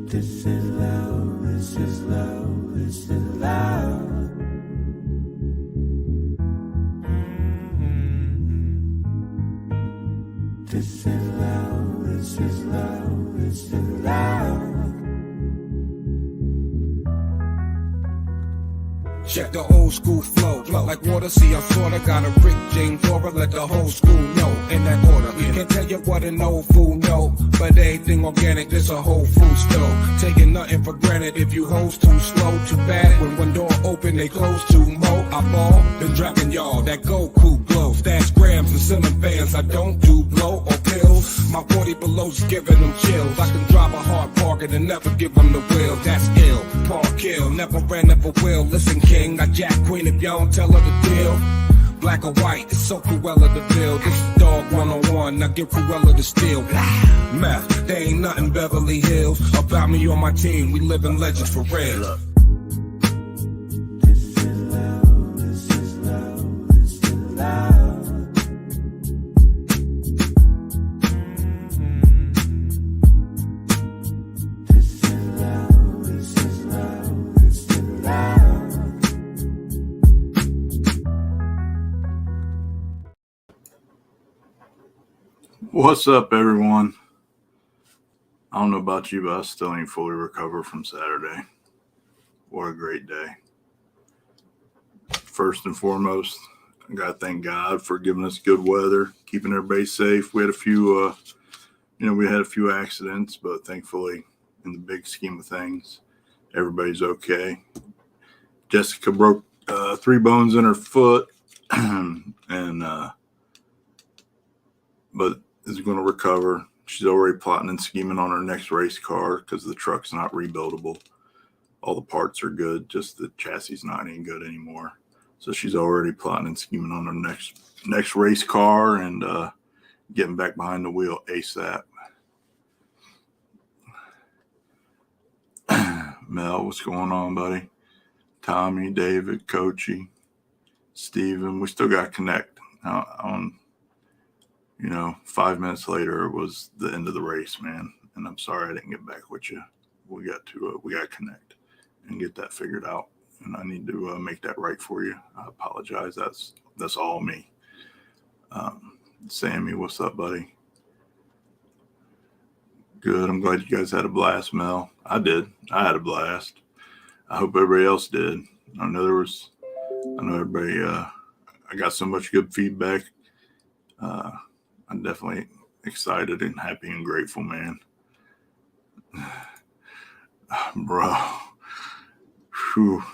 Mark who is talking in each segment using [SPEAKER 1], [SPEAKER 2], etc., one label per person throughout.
[SPEAKER 1] This is love, this is love, this is love. This is love, this is love, this is love.
[SPEAKER 2] Check the old school flow, like water, see I sorta got a Rick James aura, let the whole school know, in that order. Can't tell you what an old fool know, but everything organic, there's a whole food store. Taking nothing for granted if you hoes too slow, too bad. When one door open, they close too mo. I ball, been dropping y'all, that Goku glow. Stash grams and ceiling fans, I don't do blow or pills. My 40 below's giving them chills. I can drive a hard bargain and never give them the wheel, that's ill. Park kill, never ran, never will. Listen, king, I jack queen if y'all don't tell her the deal. Black or white, it's so Cruella to build. This is dog 101, now give Cruella the steel. Meth, there ain't nothing Beverly Hills about me or my team, we living legends for real.
[SPEAKER 1] This is love, this is love, this is love. This is love, this is love, this is love.
[SPEAKER 3] What's up, everyone? I don't know about you, but I still ain't fully recovered from Saturday. What a great day. First and foremost, I got to thank God for giving us good weather, keeping everybody safe. We had a few, we had a few accidents, but thankfully, in the big scheme of things, everybody's okay. Jessica broke 3 bones in her foot, but is going to recover. She's already plotting and scheming on her next race car because the truck's not rebuildable. All the parts are good, just the chassis is not any good anymore. So she's already plotting and scheming on her next race car and getting back behind the wheel ASAP. Mel, what's going on, buddy? Tommy, David, Coachy, Steven, we still got to connect. 5 minutes later it was the end of the race, man. And I'm sorry I didn't get back with you. We got to connect and get that figured out. And I need to make that right for you. I apologize. That's all me. Sammy, what's up, buddy? Good. I'm glad you guys had a blast, Mel. I did. I had a blast. I hope everybody else did. I know everybody, I got so much good feedback. I'm definitely excited and happy and grateful, man. Bro. Whew.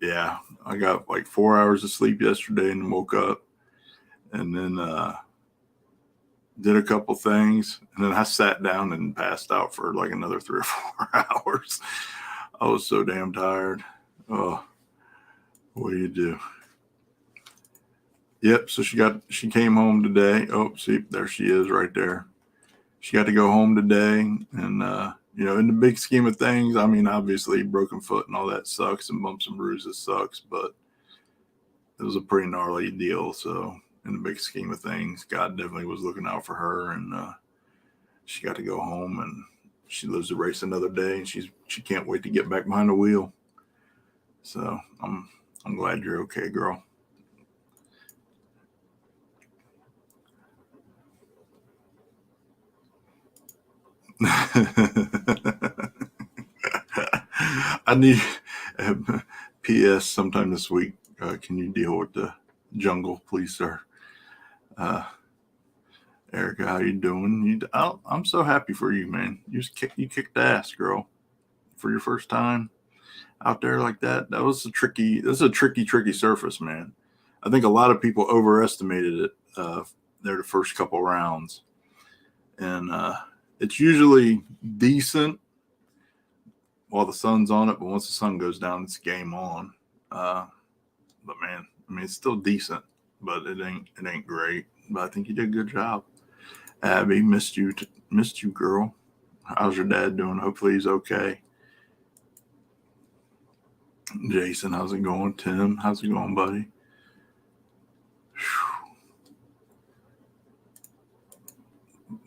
[SPEAKER 3] Yeah, I got like 4 hours of sleep yesterday and woke up and then did a couple things. And then I sat down and passed out for like another 3 or 4 hours. I was so damn tired. Oh, what do you do? Yep, so she came home today. Oh, see, there she is right there. She got to go home today. And, in the big scheme of things, I mean, obviously broken foot and all that sucks and bumps and bruises sucks, but it was a pretty gnarly deal. So in the big scheme of things, God definitely was looking out for her, and she got to go home and she lives to race another day, and she can't wait to get back behind the wheel. So I'm glad you're okay, girl. I need P.S. sometime this week. Can you deal with the jungle, please, sir? Erica, how you doing? I'm so happy for you, man. You kicked ass, girl, for your first time out there like that. That was a tricky surface, man. I think a lot of people overestimated it there the first couple rounds, and it's usually decent while the sun's on it, but once the sun goes down, it's game on. But man, I mean, it's still decent, but it ain't great. But I think you did a good job. Abby, missed you, girl. How's your dad doing? Hopefully he's okay. Jason, how's it going? Tim, how's it going, buddy?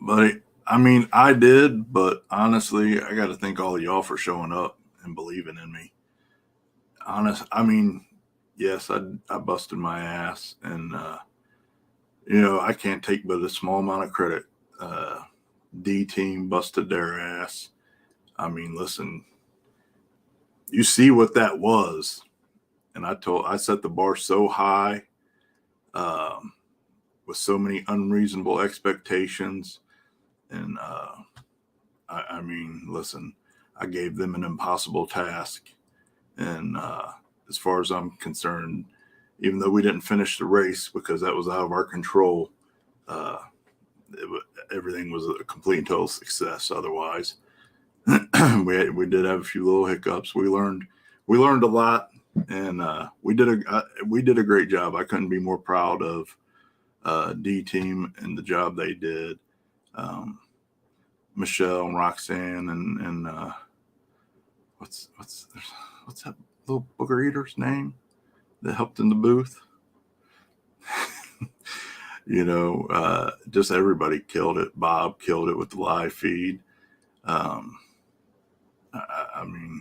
[SPEAKER 3] Buddy, I mean, I did, but honestly, I got to thank all of y'all for showing up and believing in me. I mean, yes, I busted my ass, and I can't take but a small amount of credit. D team busted their ass. I mean, listen, you see what that was, and I set the bar so high, um, with so many unreasonable expectations, and I mean, listen, I gave them an impossible task, and as far as I'm concerned, even though we didn't finish the race because that was out of our control, uh, everything was a complete and total success. Otherwise, we did have a few little hiccups. We learned a lot, and we did a great job. I couldn't be more proud of D team and the job they did. Um, Michelle and Roxanne and what's that little booger eater's name that helped in the booth? Just everybody killed it. Bob killed it with the live feed. Um, I mean,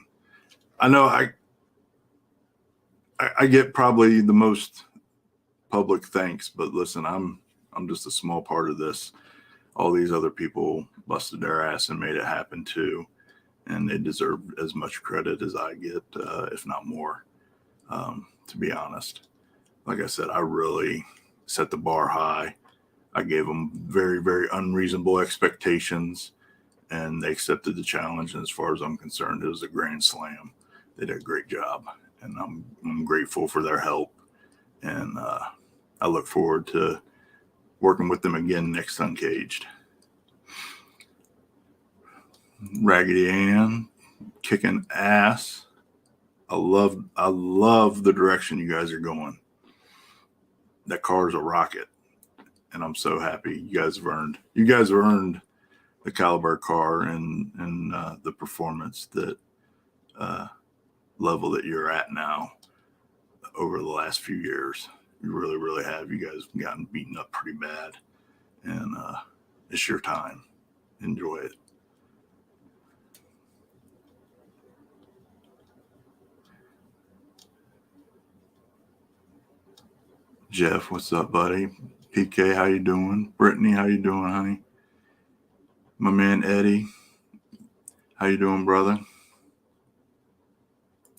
[SPEAKER 3] I know I get probably the most public thanks, but listen, I'm just a small part of this. All these other people busted their ass and made it happen too, and they deserve as much credit as I get, if not more. To be honest, like I said, I really set the bar high. I gave them very, very unreasonable expectations, and they accepted the challenge. And as far as I'm concerned, it was a grand slam. They did a great job, and I'm grateful for their help. And I look forward to working with them again next Uncaged. Raggedy Ann, kicking ass. I love the direction you guys are going. That car is a rocket, and I'm so happy you guys have earned the caliber car and the performance that level that you're at now over the last few years. You really, really have. You guys have gotten beaten up pretty bad, and it's your time. Enjoy it. Jeff, what's up, buddy? PK, how you doing? Brittany, how you doing, honey? My man Eddie, how you doing, brother?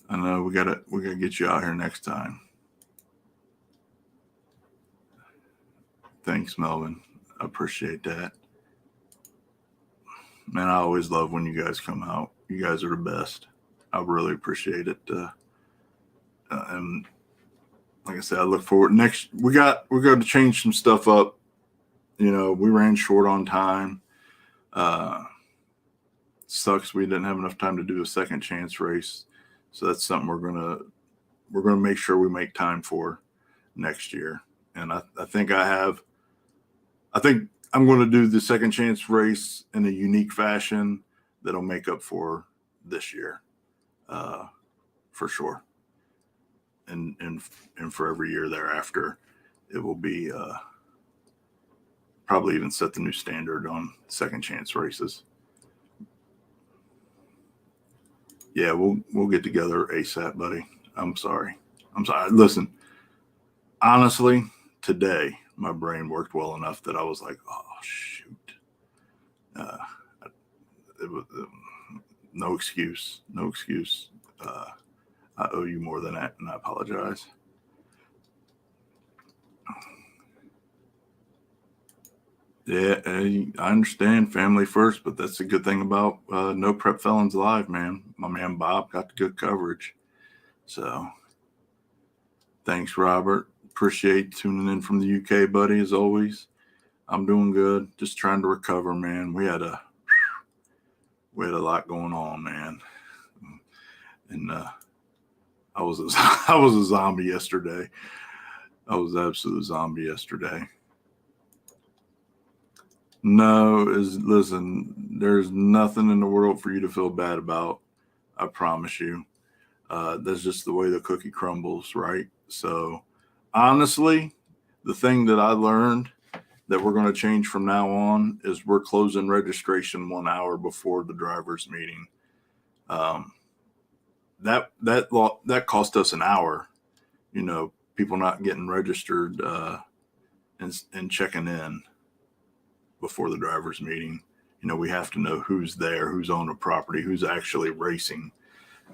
[SPEAKER 3] I know we gotta get you out here next time. Thanks, Melvin. I appreciate that. Man, I always love when you guys come out. You guys are the best. I really appreciate it. And like I said, I look forward we're going to change some stuff up. We ran short on time. Sucks we didn't have enough time to do a second chance race. So that's something we're gonna make sure we make time for next year. And I think I'm going to do the second chance race in a unique fashion that'll make up for this year, for sure. And for every year thereafter, it will be probably even set the new standard on second chance races. Yeah, we'll get together ASAP, buddy. I'm sorry. Listen, honestly, today my brain worked well enough that I was like, oh shoot. It was no excuse. I owe you more than that, and I apologize. Yeah, I understand family first, but that's a good thing about No Prep Felons Live, man. My man Bob got the good coverage. So thanks, Robert. Appreciate tuning in from the UK, buddy, as always. I'm doing good. Just trying to recover, man. We had a lot going on, man. And I was a zombie yesterday. I was an absolute zombie yesterday. No, listen, there's nothing in the world for you to feel bad about. I promise you. That's just the way the cookie crumbles, right? So honestly, the thing that I learned that we're going to change from now on is we're closing registration 1 hour before the driver's meeting. That cost us an hour. People not getting registered and checking in before the driver's meeting. We have to know who's there, who's on the property, who's actually racing,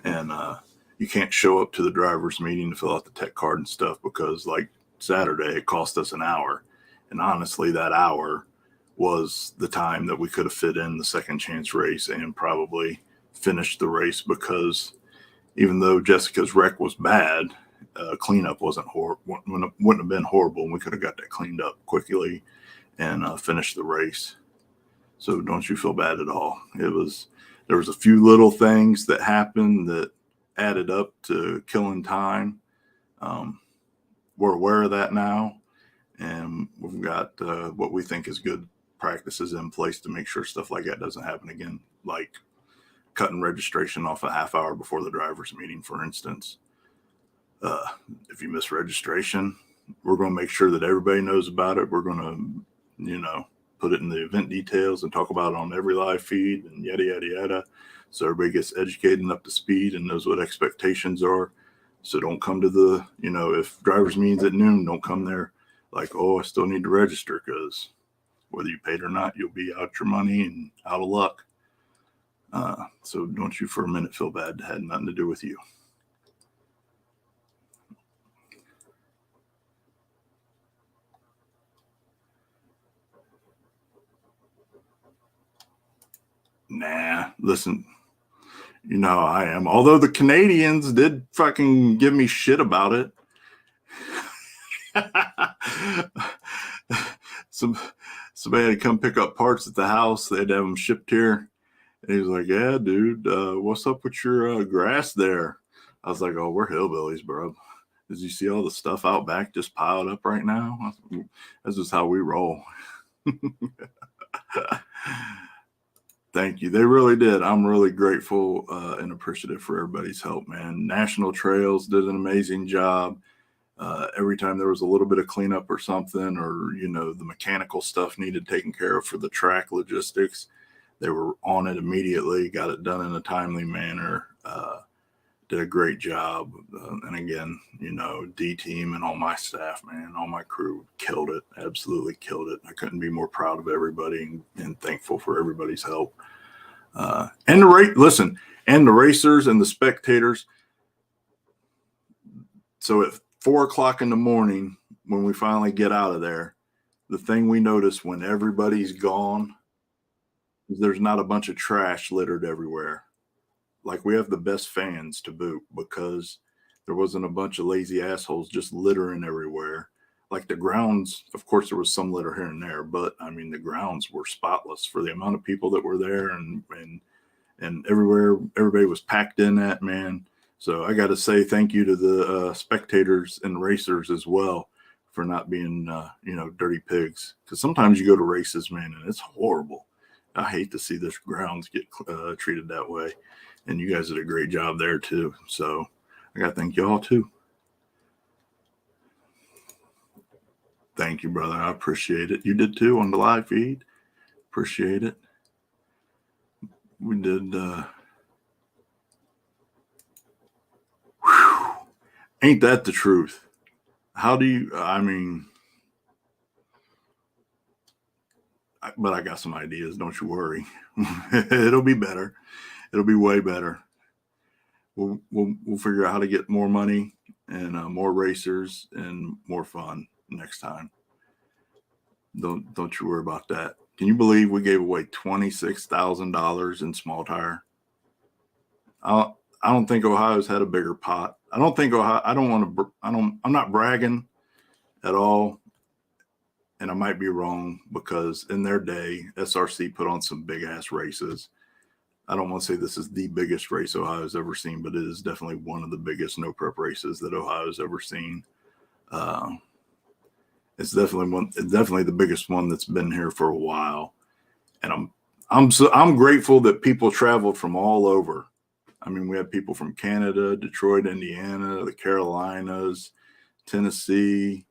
[SPEAKER 3] and you can't show up to the driver's meeting to fill out the tech card and stuff because, like Saturday, it cost us an hour, and honestly, that hour was the time that we could have fit in the second chance race and probably finished the race, because even though Jessica's wreck was bad, cleanup wouldn't have been horrible, and we could have got that cleaned up quickly and finished the race. So don't you feel bad at all. There was a few little things that happened that added up to killing time. We're aware of that now, and we've got what we think is good practices in place to make sure stuff like that doesn't happen again, like cutting registration off a half hour before the driver's meeting, for instance. If you miss registration, we're going to make sure that everybody knows about it. We're going to, put it in the event details and talk about it on every live feed and yada, yada, yada. So everybody gets educated and up to speed and knows what expectations are. So don't come to the, if driver's meeting's at noon, don't come there like, oh, I still need to register, because whether you paid or not, you'll be out your money and out of luck. So don't you for a minute feel bad. It had nothing to do with you. Nah, listen, how I am. Although the Canadians did fucking give me shit about it. Somebody had to come pick up parts at the house. They had to have them shipped here. And he was like, yeah, dude, what's up with your grass there? I was like, oh, we're hillbillies, bro. Did you see all the stuff out back just piled up right now? That's just how we roll. Thank you. They really did. I'm really grateful and appreciative for everybody's help, man. National Trails did an amazing job. Every time there was a little bit of cleanup or something, or, the mechanical stuff needed taken care of for the track logistics, they were on it immediately, got it done in a timely manner, did a great job. And again, D-team and all my staff, man, all my crew killed it, absolutely killed it. I couldn't be more proud of everybody and thankful for everybody's help. And the racers and the spectators. So at 4 o'clock in the morning, when we finally get out of there, the thing we notice when everybody's gone is there's not a bunch of trash littered everywhere. Like, we have the best fans to boot, because there wasn't a bunch of lazy assholes just littering everywhere. Like, the grounds, of course, there was some litter here and there, but I mean, the grounds were spotless for the amount of people that were there, and everywhere, everybody was packed in that, man. So I got to say thank you to the spectators and racers as well for not being, dirty pigs. Because sometimes you go to races, man, and it's horrible. I hate to see this grounds get treated that way. And you guys did a great job there too. So I got to thank y'all too. Thank you, brother. I appreciate it. You did too on the live feed. Appreciate it. We did. Ain't that the truth? How do you, but I got some ideas. Don't you worry. It'll be better. It'll be way better. We'll figure out how to get more money and more racers and more fun next time. Don't you worry about that. Can you believe we gave away $26,000 in small tire? I don't think Ohio's had a bigger pot. I don't think Ohio. I'm not bragging at all, and I might be wrong, because in their day, SRC put on some big ass races. I don't want to say this is the biggest race Ohio's ever seen, but it is definitely one of the biggest no prep races that Ohio's ever seen. It's definitely the biggest one that's been here for a while, and I'm grateful that people traveled from all over. I mean, we had people from Canada, Detroit, Indiana, the Carolinas, Tennessee,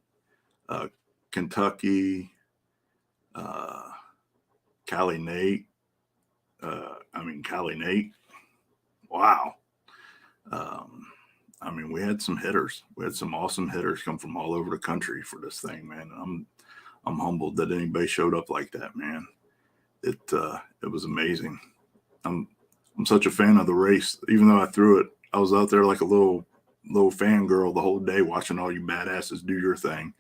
[SPEAKER 3] Kentucky, Callie Nate. Callie Nate. Wow. We had some hitters. We had some awesome hitters come from all over the country for this thing, man. I'm humbled that anybody showed up like that, man. It was amazing. I'm such a fan of the race. Even though I threw it, I was out there like a little fangirl the whole day watching all you badasses do your thing.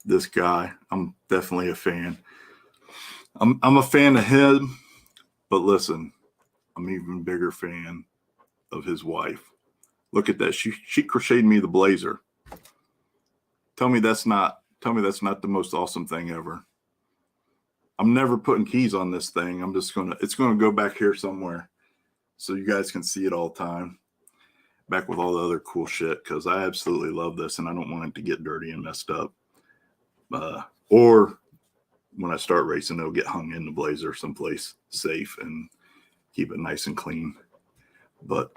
[SPEAKER 3] This guy, I'm definitely a fan. I'm a fan of him, but listen, I'm an even bigger fan of his wife. Look at that. She crocheted me the blazer. Tell me that's not the most awesome thing ever. I'm never putting keys on this thing. It's gonna go back here somewhere so you guys can see it all the time. Back with all the other cool shit, because I absolutely love this and I don't want it to get dirty and messed up. Or when I start racing, it'll get hung in the blazer someplace safe and keep it nice and clean. But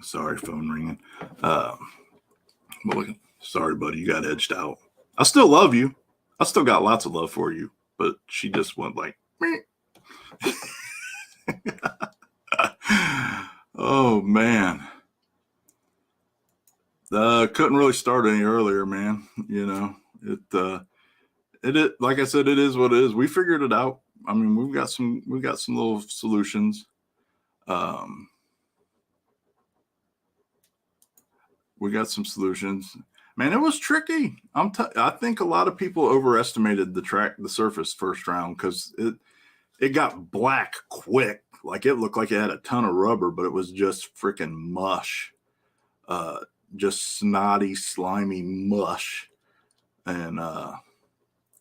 [SPEAKER 3] sorry, phone ringing. Sorry, buddy, you got edged out. I still love you. I still got lots of love for you, but she just went like, meh. Oh man. Couldn't really start any earlier, man. You know, it like I said, it is what it is. We figured it out. I mean, we've got some little solutions. We got some solutions. Man, it was tricky. I think a lot of people overestimated the surface first round because it got black quick. Like it looked like it had a ton of rubber, but it was just freaking mush. Just snotty, slimy mush. And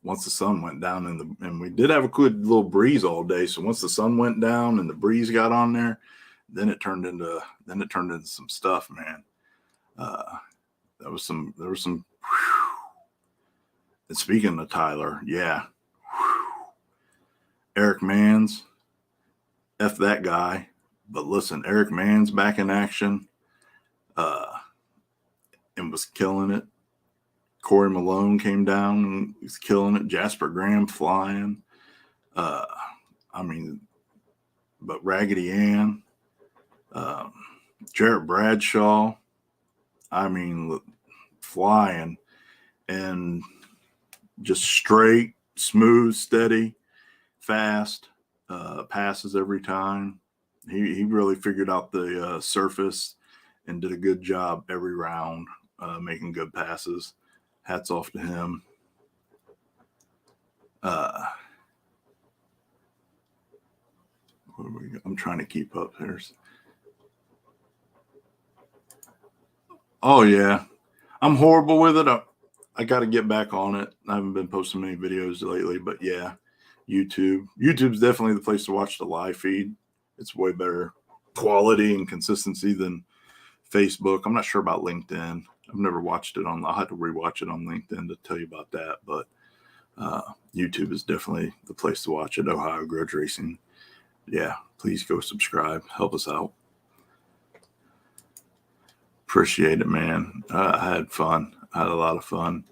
[SPEAKER 3] once the sun went down and we did have a good little breeze all day. So once the sun went down and the breeze got on there, then it turned into some stuff, man. There was some. Whew. And speaking of Tyler, yeah, whew. Eric Manns, F that guy. But listen, Eric Manns back in action, and was killing it. Corey Malone came down and was killing it. Jasper Graham flying. But Raggedy Ann, Jarrett Bradshaw, flying and just straight, smooth, steady, fast, passes every time. He really figured out the surface and did a good job every round, making good passes. Hats off to him. I'm trying to keep up here. Oh yeah, I'm horrible with it. I got to get back on it. I haven't been posting many videos lately, but yeah, YouTube's definitely the place to watch the live feed. It's way better quality and consistency than Facebook. I'm not sure about LinkedIn. I've never watched it I'll have to rewatch it on LinkedIn to tell you about that. But YouTube is definitely the place to watch it. Ohio Grudge Racing. Yeah, please go subscribe. Help us out. Appreciate it, man. I had fun. I had a lot of fun.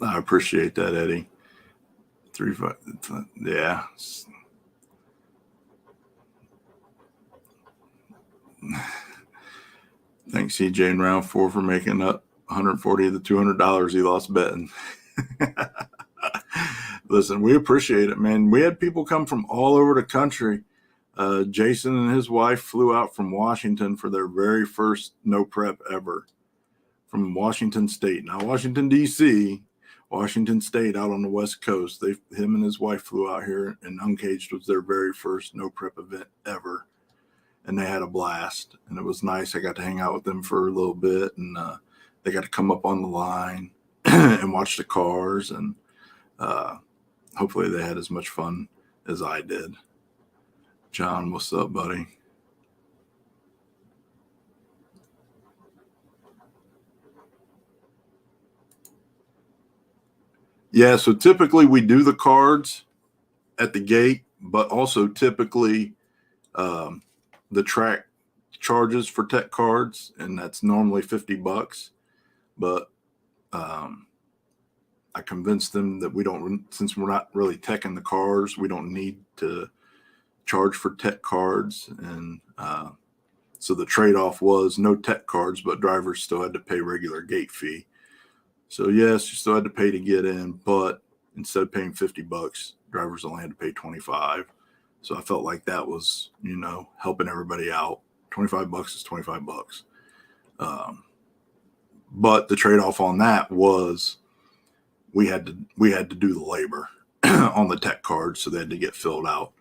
[SPEAKER 3] I appreciate that, Eddie. 3-5. Yeah. Thanks, CJ in round 4 for making up $140 of the $200 he lost betting. Listen, we appreciate it, man. We had people come from all over the country. Jason and his wife flew out from Washington for their very first no prep ever, from Washington State. Now, Washington, D.C., Washington State out on the West Coast. Him and his wife flew out here, and Uncaged was their very first no prep event ever. And they had a blast, and it was nice. I got to hang out with them for a little bit, and they got to come up on the line and watch the cars, and hopefully they had as much fun as I did. John, what's up, buddy? Yeah, so typically we do the cards at the gate, but also typically the track charges for tech cards, and that's normally $50. But I convinced them that we don't, since we're not really teching the cars, we don't need to charge for tech cards. And so the trade-off was no tech cards, but drivers still had to pay regular gate fee. So yes, you still had to pay to get in, but instead of paying $50, drivers only had to pay $25. So I felt like that was, helping everybody out. $25 is $25. But the trade-off on that was we had to do the labor on the tech cards, so they had to get filled out.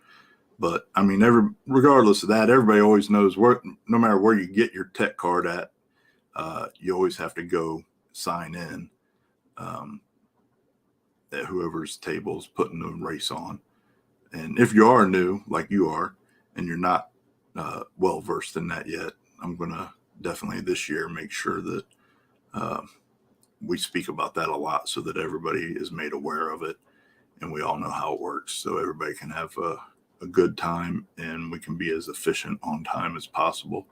[SPEAKER 3] But I mean, regardless of that, everybody always knows no matter where you get your tech card at, you always have to go sign in at whoever's table is putting the race on. And if you are new, like you are, and you're not well versed in that yet, I'm going to definitely this year make sure that we speak about that a lot so that everybody is made aware of it and we all know how it works, so everybody can have a good time and we can be as efficient on time as possible.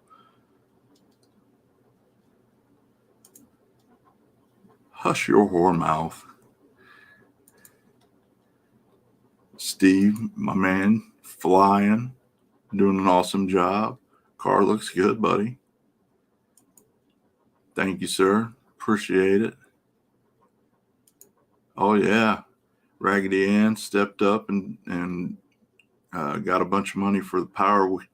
[SPEAKER 3] Hush your whore mouth. Steve, my man, flying, doing an awesome job. Car looks good, buddy. Thank you, sir. Appreciate it. Oh, yeah. Raggedy Ann stepped up and got a bunch of money for the Power Wheels.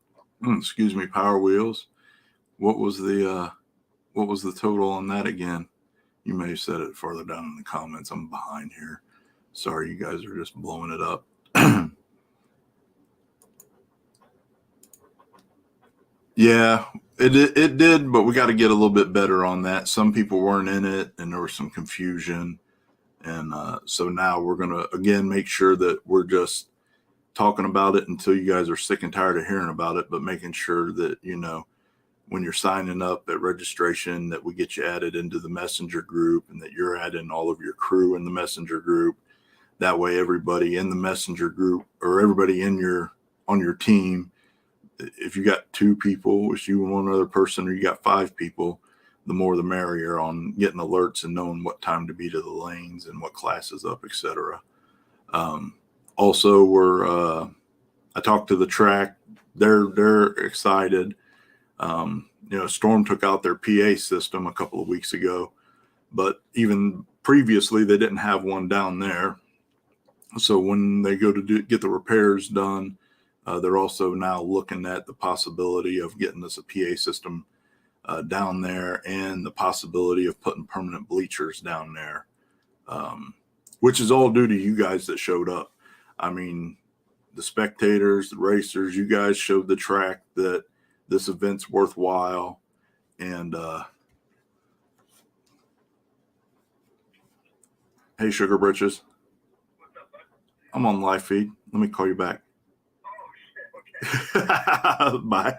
[SPEAKER 3] What was the total on that again? You may have said it further down in the comments. I'm behind here. Sorry, you guys are just blowing it up. Yeah, it did, but we got to get a little bit better on that. Some people weren't in it, and there was some confusion. And so now we're going to, again, make sure that we're just talking about it until you guys are sick and tired of hearing about it, but making sure that, when you're signing up at registration, that we get you added into the messenger group and that you're adding all of your crew in the messenger group. That way, everybody in the messenger group or everybody on your team, if you got 2 people, if you and one other person, or you got 5 people, the more the merrier on getting alerts and knowing what time to be to the lanes and what class is up, etc. Also, I talked to the track. They're excited. Storm took out their PA system a couple of weeks ago, but even previously they didn't have one down there. So when they go to get the repairs done, they're also now looking at the possibility of getting us a PA system down there, and the possibility of putting permanent bleachers down there, which is all due to you guys that showed up. I mean, the spectators, the racers, you guys showed the track that this event's worthwhile. And hey, Sugar Britches, I'm on live feed. Let me call you back. Bye.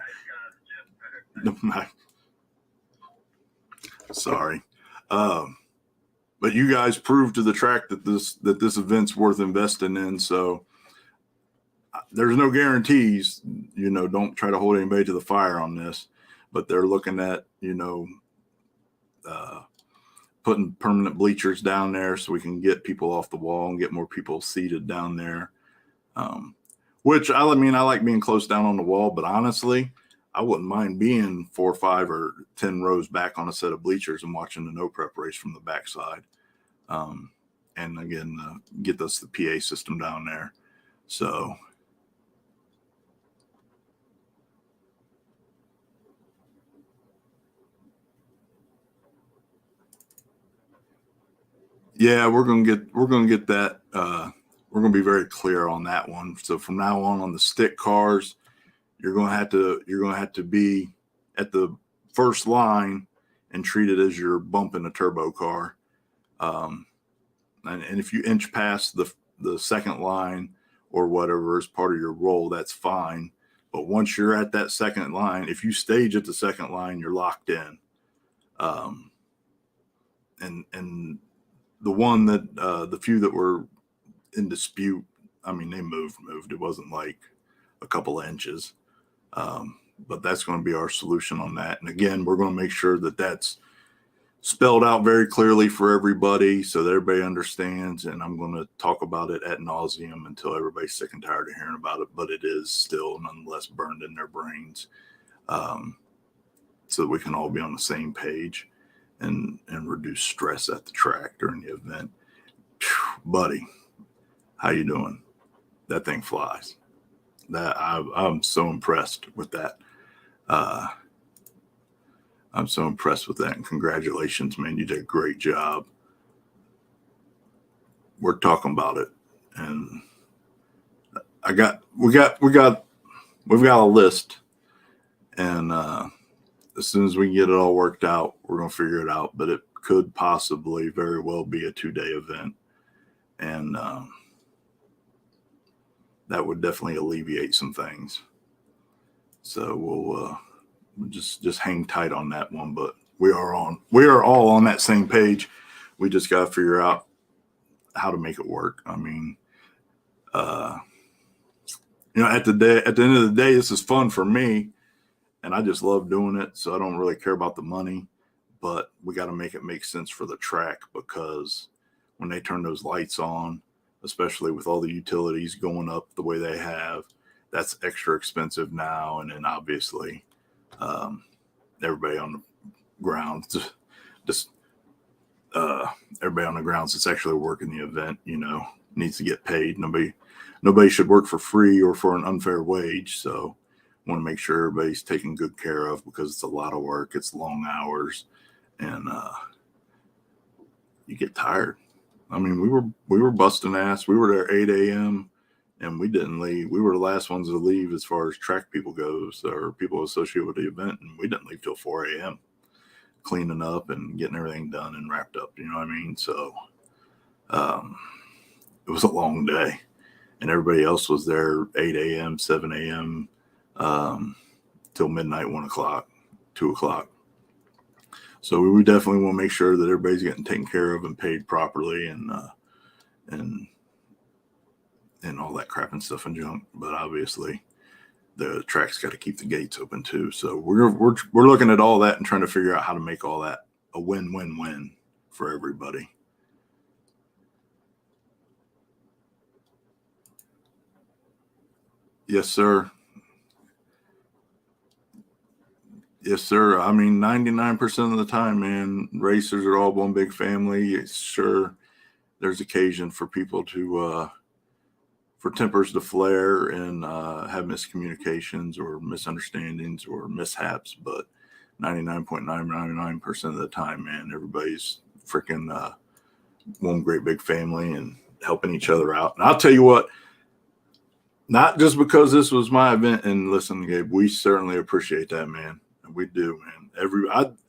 [SPEAKER 3] Bye. Sorry. But you guys proved to the track that this event's worth investing in. So there's no guarantees, don't try to hold anybody to the fire on this, but they're looking at, putting permanent bleachers down there so we can get people off the wall and get more people seated down there. Which I like being close down on the wall, but honestly, I wouldn't mind being 4, 5, or 10 rows back on a set of bleachers and watching the no prep race from the backside. And again, get us the PA system down there. So yeah, we're gonna get that. We're gonna be very clear on that one. So from now on the stick cars, you're gonna have to be at the first line and treat it as you're bumping a turbo car. And if you inch past the second line or whatever as part of your roll, that's fine. But once you're at that second line, if you stage at the second line, you're locked in. And the one that the few that were in dispute, they moved. It wasn't like a couple of inches. But that's going to be our solution on that. And again, we're going to make sure that that's spelled out very clearly for everybody so that everybody understands. And I'm going to talk about it ad nauseum until everybody's sick and tired of hearing about it. But it is still nonetheless burned in their brains, so that we can all be on the same page and reduce stress at the track during the event. Whew, buddy, how you doing? That thing flies. That I'm so impressed with that. I'm so impressed with that, and congratulations, man. You did a great job. We're talking about it, and we've got a list, and as soon as we can get it all worked out, we're gonna figure it out. But it could possibly very well be a 2-day event, and that would definitely alleviate some things. So we'll just hang tight on that one. But we are all on that same page. We just got to figure out how to make it work. I mean, at the end of the day, this is fun for me, and I just love doing it. So I don't really care about the money, but we got to make it make sense for the track, because when they turn those lights on, especially with all the utilities going up the way they have, that's extra expensive now. And then obviously, everybody on the grounds, everybody on the grounds that's actually working the event, needs to get paid. Nobody should work for free or for an unfair wage. So I want to make sure everybody's taken good care of, because it's a lot of work. It's long hours, and you get tired. I mean, we were busting ass. We were there 8 a.m. and we didn't leave. We were the last ones to leave as far as track people goes, or people associated with the event, and we didn't leave till 4 a.m. cleaning up and getting everything done and wrapped up. You know what I mean? So it was a long day, and everybody else was there 8 a.m., 7 a.m. Till midnight, 1 o'clock, 2 o'clock. So we definitely want to make sure that everybody's getting taken care of and paid properly, and all that crap and stuff and junk. But obviously, the track's got to keep the gates open too. So we're looking at all that and trying to figure out how to make all that a win-win-win for everybody. Yes, sir. Yes, sir. I mean, 99% of the time, man, racers are all one big family. Sure, there's occasion for people to, for tempers to flare and have miscommunications or misunderstandings or mishaps. But 99.999% of the time, man, everybody's freaking one great big family and helping each other out. And I'll tell you what, not just because this was my event, and listen, Gabe, we certainly appreciate that, man. We do, man.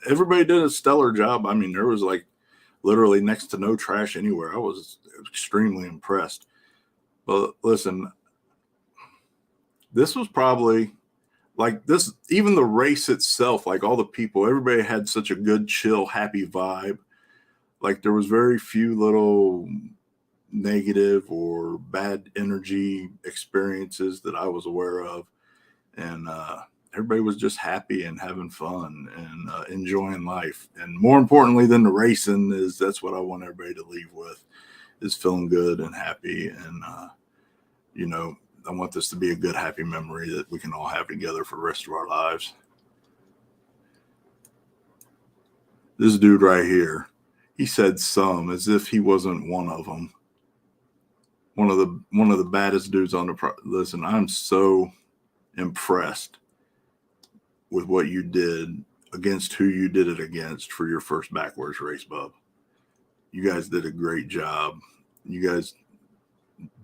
[SPEAKER 3] Everybody did a stellar job. I mean, there was like literally next to no trash anywhere. I was extremely impressed. But listen, this was probably like this, even the race itself, like all the people, everybody had such a good, chill, happy vibe. Like there was very few little negative or bad energy experiences that I was aware of. And, everybody was just happy and having fun and enjoying life. And more importantly than the racing is that's what I want everybody to leave with, is feeling good and happy. And, I want this to be a good, happy memory that we can all have together for the rest of our lives. This dude right here, he said some as if he wasn't one of them. One of the baddest dudes on the listen, I'm so impressed with what you did against who you did it against for your first backwards race, bub. You guys did a great job. You guys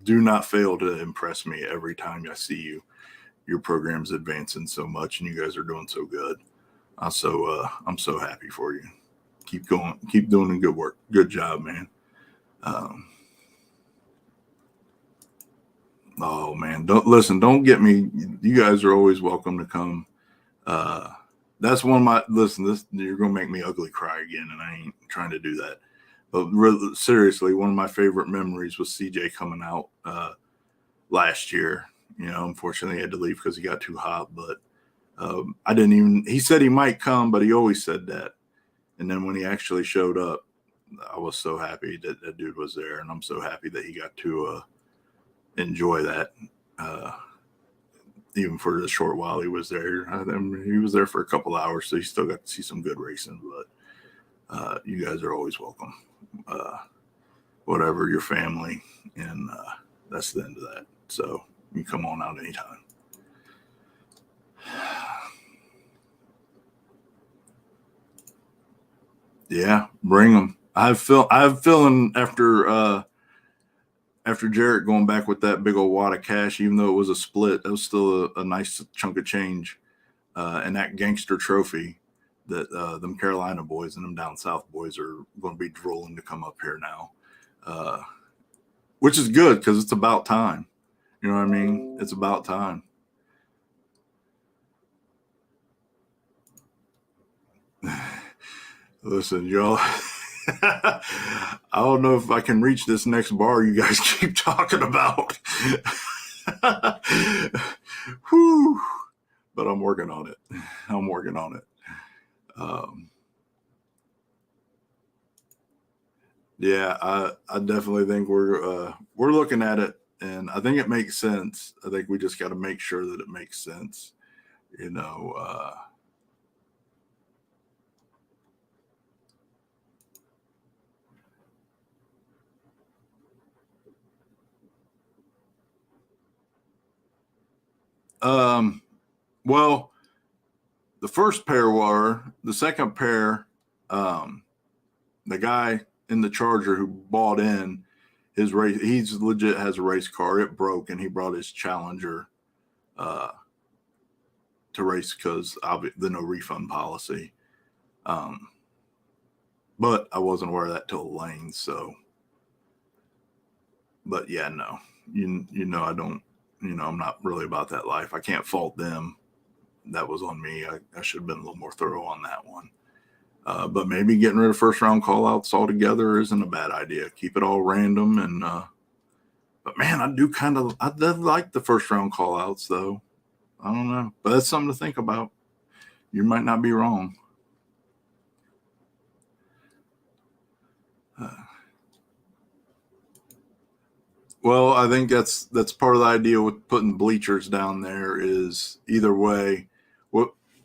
[SPEAKER 3] do not fail to impress me every time I see you. Your program's advancing so much, and you guys are doing so good. I'm so happy for you. Keep going. Keep doing the good work. Good job, man. Oh man, don't get me. You guys are always welcome to come. That's one of my, you're gonna make me ugly cry again, and I ain't trying to do that. But really, seriously, one of my favorite memories was CJ coming out last year. Unfortunately, he had to leave because he got too hot. But I didn't even, he said he might come, but he always said that. And then when he actually showed up, I was so happy that that dude was there. And I'm so happy that he got to enjoy that. Even for the short while he was there. I mean, he was there for a couple hours, so he still got to see some good racing. But you guys are always welcome. Whatever your family, and that's the end of that. So you come on out anytime. Yeah, bring them. I have feeling after Jarrett going back with that big old wad of cash, even though it was a split, that was still a nice chunk of change. And that gangster trophy that them Carolina boys and them down south boys are going to be drooling to come up here now, which is good because it's about time. You know what I mean? It's about time. Listen, y'all. I don't know if I can reach this next bar you guys keep talking about. Whew. But I'm working on it. I'm working on it. Yeah, I definitely think we're looking at it, and I think it makes sense. I think we just got to make sure that it makes sense. You know, well, the first pair were, the second pair, the guy in the Charger who bought in his race, he's legit has a race car. It broke, and he brought his Challenger to race because of the no refund policy. But I wasn't aware of that till Lane. So, but yeah, no, you know, I don't, you know, I'm not really about that life. I can't fault them. That was on me. I should have been a little more thorough on that one. But maybe getting rid of first round call outs altogether isn't a bad idea. Keep it all random. And, but man, I do like the first round call outs though. I don't know, but that's something to think about. You might not be wrong. Well, I think that's part of the idea with putting bleachers down there is either way,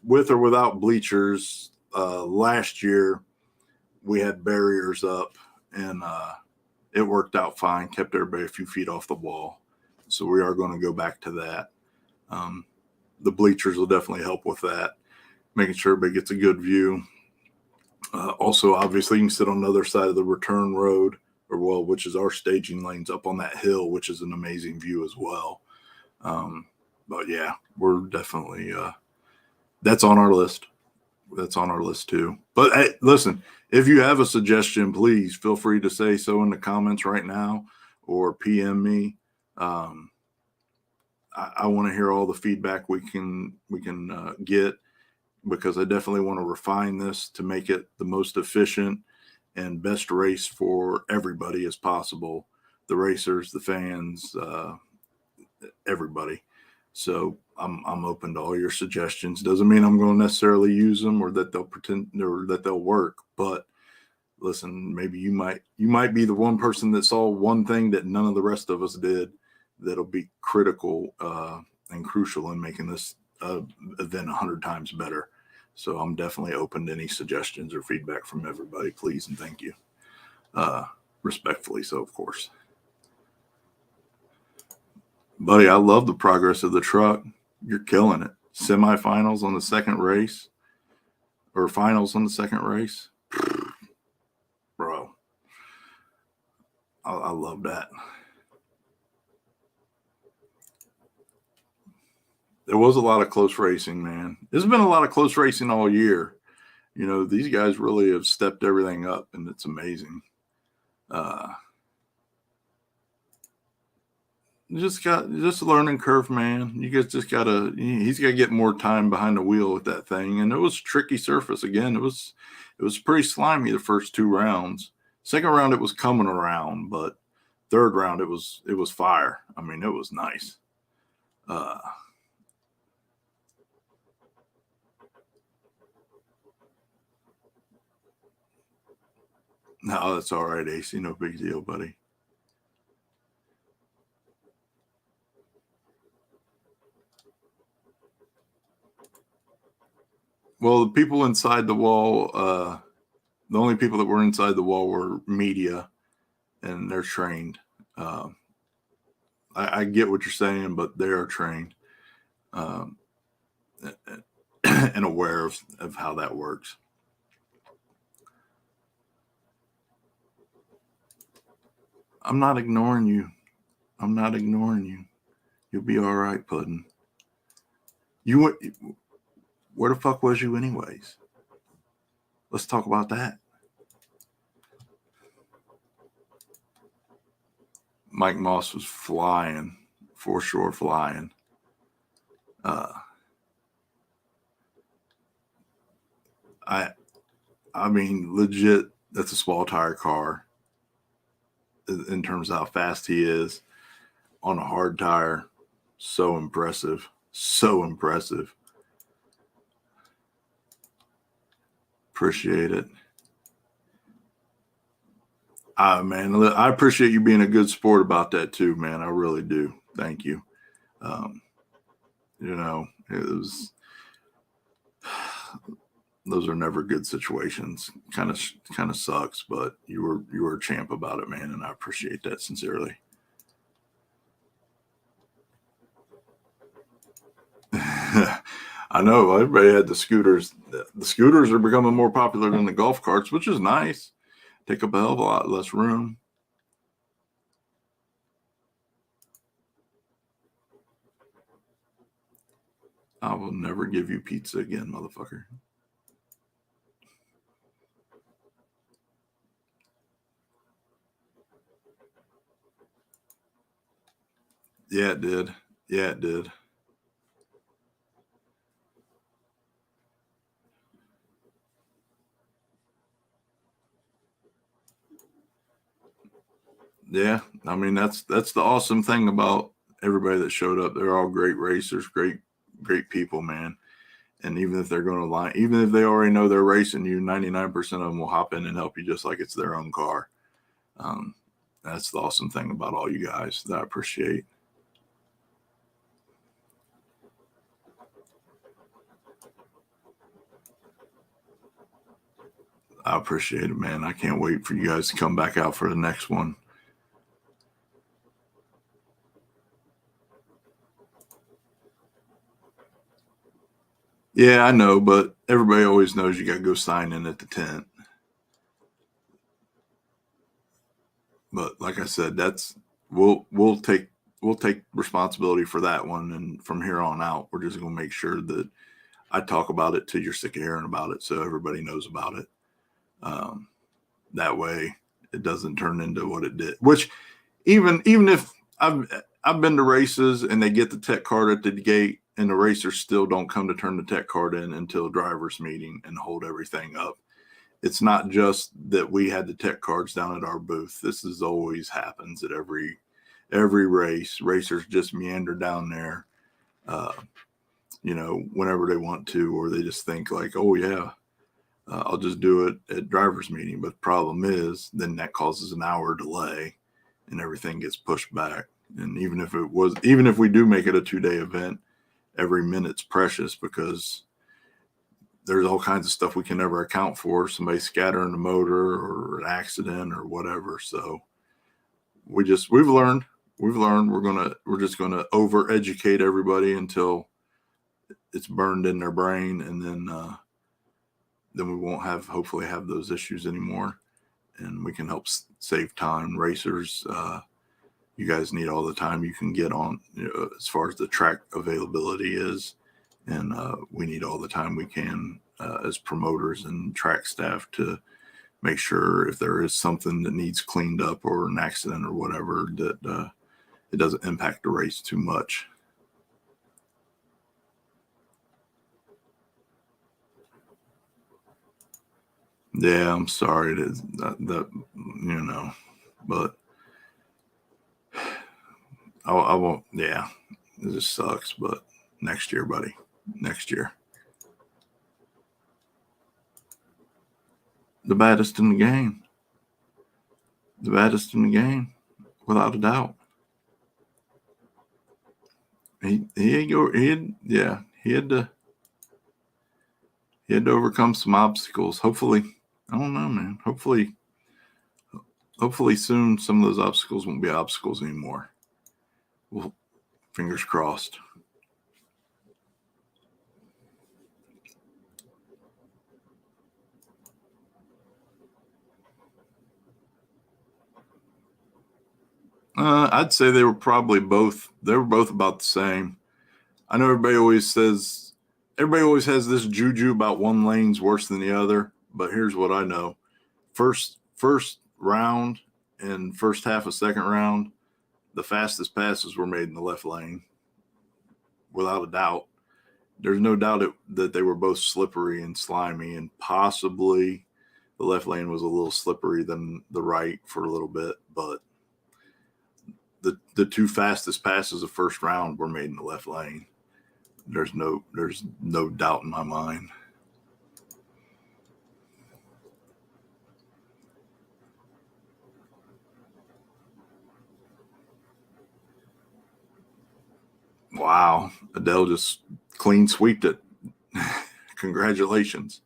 [SPEAKER 3] with or without bleachers. Last year we had barriers up, and it worked out fine. Kept everybody a few feet off the wall. So we are going to go back to that. The bleachers will definitely help with that, making sure everybody gets a good view. Also, obviously, you can sit on the other side of the return road, which is our staging lanes up on that hill, which is an amazing view as well. But yeah, we're definitely, that's on our list. That's on our list too. But hey, listen, if you have a suggestion, please feel free to say so in the comments right now or PM me. I want to hear all the feedback we can get, because I definitely want to refine this to make it the most efficient and best race for everybody as possible. The racers, the fans, everybody. So I'm open to all your suggestions. Doesn't mean I'm going to necessarily use them or that they'll pretend or that they'll work. But listen, maybe you might be the one person that saw one thing that none of the rest of us did that'll be critical and crucial in making this event 100 times better. So I'm definitely open to any suggestions or feedback from everybody, please and thank you. Respectfully so, of course. Buddy, I love the progress of the truck. You're killing it. Semifinals on the second race, or finals on the second race. Bro, I love that. There was a lot of close racing, man. There's been a lot of close racing all year. You know, these guys really have stepped everything up, and it's amazing. Just a learning curve, man. You guys just he's got to get more time behind the wheel with that thing. And it was tricky surface again. It was pretty slimy the first two rounds. Second round it was coming around, but third round it was fire. I mean, it was nice. No, that's all right, AC. No big deal, buddy. Well, the people inside the wall, the only people that were inside the wall were media, and they're trained. I get what you're saying, but they are trained and aware of how that works. I'm not ignoring you. I'm not ignoring you. You'll be all right, Puddin'. You went. Where the fuck was you, anyways? Let's talk about that. Mike Moss was flying, for sure, flying. I mean, legit. That's a small tire car. In terms of how fast he is on a hard tire, so impressive. So impressive. Appreciate it. Man, I appreciate you being a good sport about that too, man. I really do. Thank you. You know, those are never good situations. Kind of sucks, but you were a champ about it, man, and I appreciate that sincerely. I know everybody had the scooters. The scooters are becoming more popular than the golf carts, which is nice. Take up a hell of a lot less room. I will never give you pizza again, motherfucker. Yeah, it did. Yeah, it did. Yeah, I mean that's the awesome thing about everybody that showed up. They're all great racers, great people, man. And even if they're going to line, even if they already know they're racing you, 99% of them will hop in and help you just like it's their own car. That's the awesome thing about all you guys that I appreciate. I appreciate it, man. I can't wait for you guys to come back out for the next one. Yeah, I know, but everybody always knows you got to go sign in at the tent. But like I said, we'll take responsibility for that one, and from here on out, we're just going to make sure that I talk about it till you're sick of hearing about it, so everybody knows about it. That way, it doesn't turn into what it did. Which even if I've been to races and they get the tech card at the gate, and the racers still don't come to turn the tech card in until driver's meeting and hold everything up. It's not just that we had the tech cards down at our booth. This is always happens at every race. Racers just meander down there, whenever they want to, or they just think like, oh yeah, I'll just do it at driver's meeting. But the problem is then that causes an hour delay and everything gets pushed back. And even if we do make it a 2-day event, every minute's precious because there's all kinds of stuff we can never account for. Somebody scattering the motor or an accident or whatever. So we've learned. We're just gonna over educate everybody until it's burned in their brain, and then we won't hopefully have those issues anymore, and we can help save time. Racers, you guys need all the time you can get on, as far as the track availability is, and we need all the time we can as promoters and track staff to make sure if there is something that needs cleaned up or an accident or whatever, that it doesn't impact the race too much. Yeah, I'm sorry that but I won't. Yeah, it just sucks. But next year, buddy, next year. The baddest in the game. the baddest in the game, without a doubt. He had to overcome some obstacles. Hopefully, I don't know, man. Hopefully soon some of those obstacles won't be obstacles anymore. Well, fingers crossed. I'd say they were both about the same. I know everybody always has this juju about one lane's worse than the other, but here's what I know. First round and first half of second round, the fastest passes were made in the left lane, without a doubt. There's no doubt that they were both slippery and slimy, and possibly the left lane was a little slippery than the right for a little bit, but the two fastest passes of first round were made in the left lane. There's no doubt in my mind. Wow, Adele just clean sweeped it. Congratulations.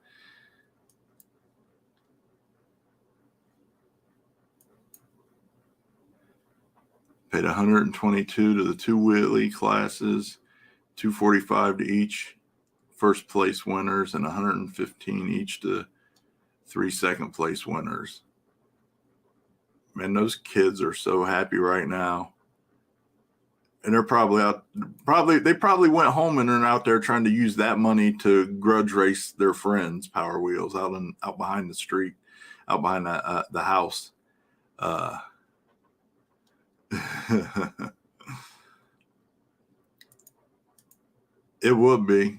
[SPEAKER 3] Paid 122 to the two wheelie classes, 245 to each first place winners, and 115 each to 3 second place winners. Man, those kids are so happy right now. And they're they probably went home and are out there trying to use that money to grudge race their friends' Power Wheels out behind the street, out behind the house. It would be.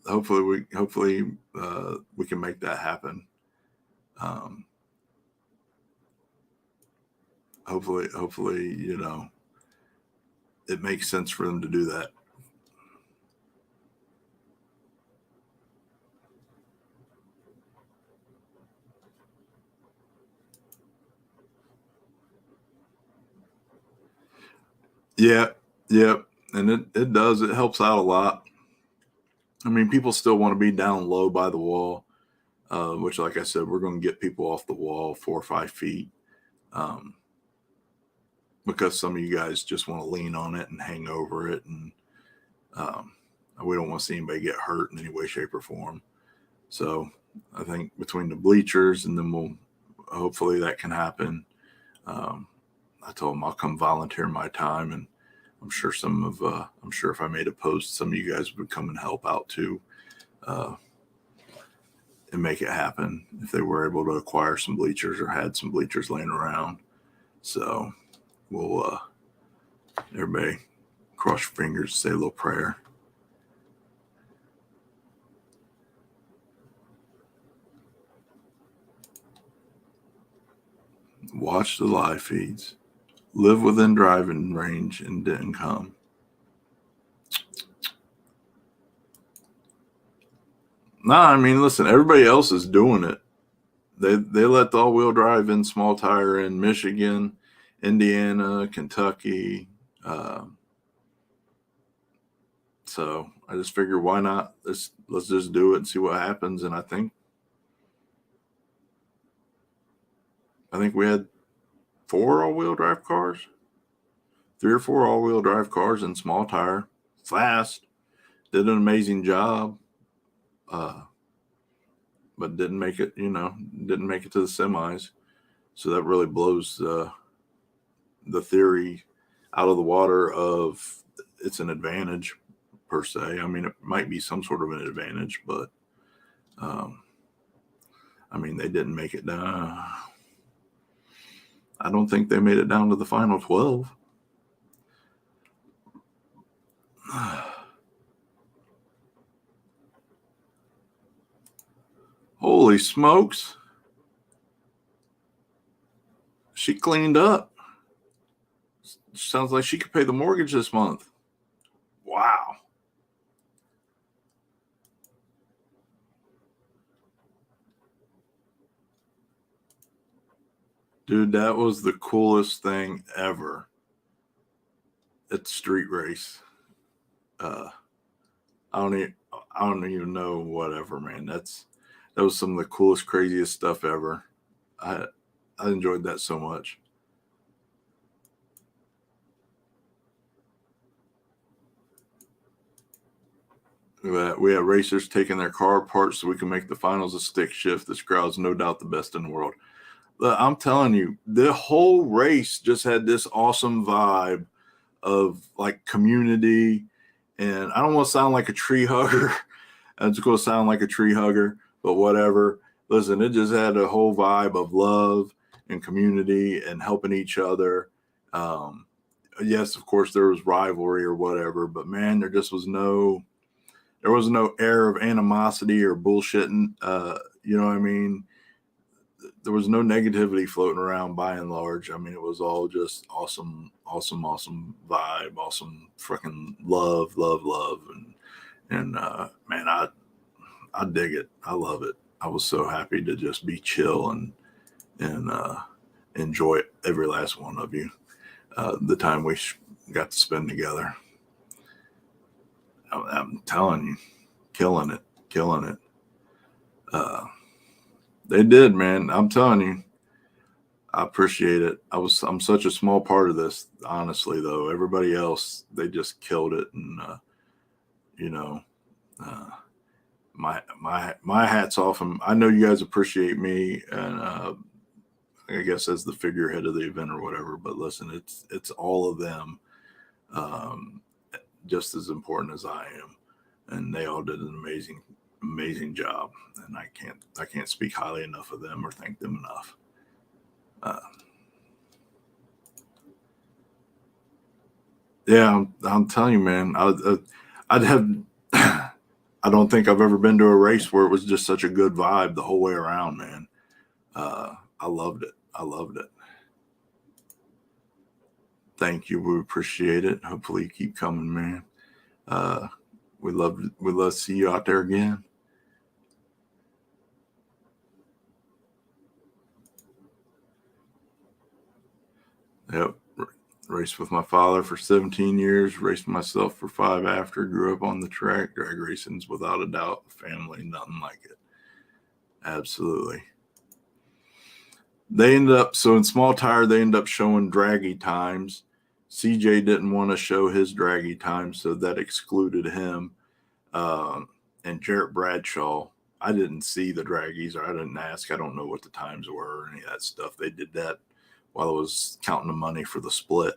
[SPEAKER 3] Hopefully we can make that happen. Hopefully, it makes sense for them to do that. Yeah. And it does. It helps out a lot. I mean, people still want to be down low by the wall, which, like I said, we're going to get people off the wall 4 or 5 feet, because some of you guys just want to lean on it and hang over it, and we don't want to see anybody get hurt in any way, shape, or form. So I think between the bleachers, and then hopefully that can happen. I told them I'll come volunteer my time, and I'm sure if I made a post, some of you guys would come and help out too, and make it happen if they were able to acquire some bleachers or had some bleachers laying around. So we'll everybody cross your fingers, say a little prayer. Watch the live feeds. Live within driving range and didn't come. Nah, I mean, listen, everybody else is doing it. They let the all-wheel drive in small tire in Michigan, Indiana, Kentucky. So I just figured, why not? Let's just do it and see what happens. And I think we had 4 all-wheel drive cars, 3 or 4 all-wheel drive cars in small tire, fast, did an amazing job, but didn't make it to the semis. So that really blows the theory out of the water of it's an advantage per se. I mean, it might be some sort of an advantage, but I mean, they didn't make it down. I don't think they made it down to the final 12. Holy smokes. She cleaned up. Sounds like she could pay the mortgage this month. Wow. Dude, that was the coolest thing ever at the street race. I don't even know, whatever, man. That was some of the coolest, craziest stuff ever. I enjoyed that so much. We have racers taking their car apart so we can make the finals a stick shift. This crowd's no doubt the best in the world. I'm telling you, the whole race just had this awesome vibe of like community. And I don't want to sound like a tree hugger. It's going to sound like a tree hugger, but whatever. Listen, it just had a whole vibe of love and community and helping each other. Yes, of course, there was rivalry or whatever, but man, there was no air of animosity or bullshitting. You know what I mean? There was no negativity floating around by and large. I mean, it was all just awesome vibe, awesome freaking love. And man, I dig it. I love it. I was so happy to just be chill and enjoy it, every last one of you. The time we got to spend together. I'm telling you, killing it. They did, man. I'm telling you, I appreciate it. I'm such a small part of this, honestly, though. Everybody else, they just killed it. And, my hat's off. And I know you guys appreciate me. And, I guess as the figurehead of the event or whatever, but listen, it's all of them, just as important as I am. And they all did an amazing job. And I can't speak highly enough of them or thank them enough. Yeah, I'm telling you, man, I'd have, I don't think I've ever been to a race where it was just such a good vibe the whole way around, man. I loved it. Thank you. We appreciate it. Hopefully you keep coming, man. We'd love to see you out there again. Yep. Raced with my father for 17 years, raced myself for 5 after, grew up on the track. Drag racing's without a doubt family, nothing like it. Absolutely. They ended up, so in small tire, they ended up showing draggy times. CJ didn't want to show his draggy time, so that excluded him. And Jarrett Bradshaw, I didn't see the draggies, or I didn't ask. I don't know what the times were or any of that stuff. They did that while I was counting the money for the split.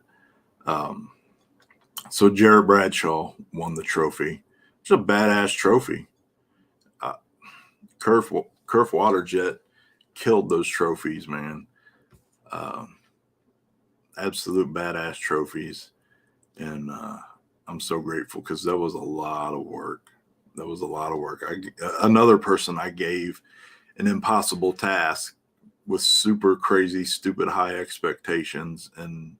[SPEAKER 3] So Jarrett Bradshaw won the trophy. It's a badass trophy. Kerf Waterjet killed those trophies, man. Absolute badass trophies. And I'm so grateful because that was a lot of work. Another person I gave an impossible task with super crazy, stupid high expectations, and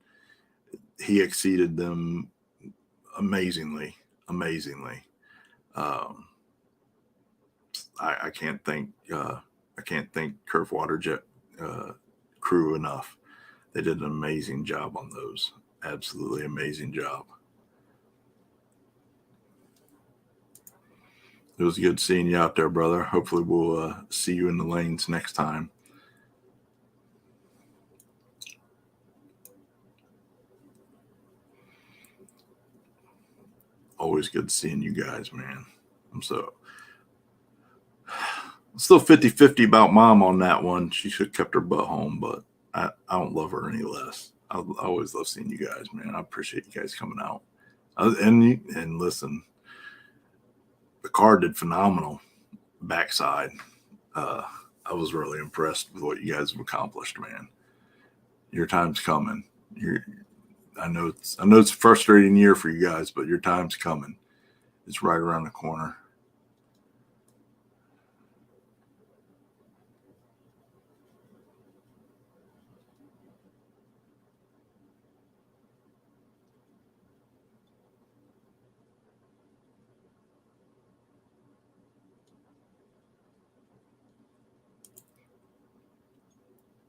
[SPEAKER 3] he exceeded them amazingly. I can't thank Kerf Waterjet crew enough. They did an amazing job on those. Absolutely amazing job. It was good seeing you out there, brother. Hopefully we'll see you in the lanes next time. Always good seeing you guys, man. I'm still 50-50 about mom on that one. She should have kept her butt home, but I don't love her any less. I always love seeing you guys, man. I appreciate you guys coming out. And listen, the car did phenomenal backside. I was really impressed with what you guys have accomplished, man. Your time's coming. I know it's a frustrating year for you guys, but your time's coming. It's right around the corner.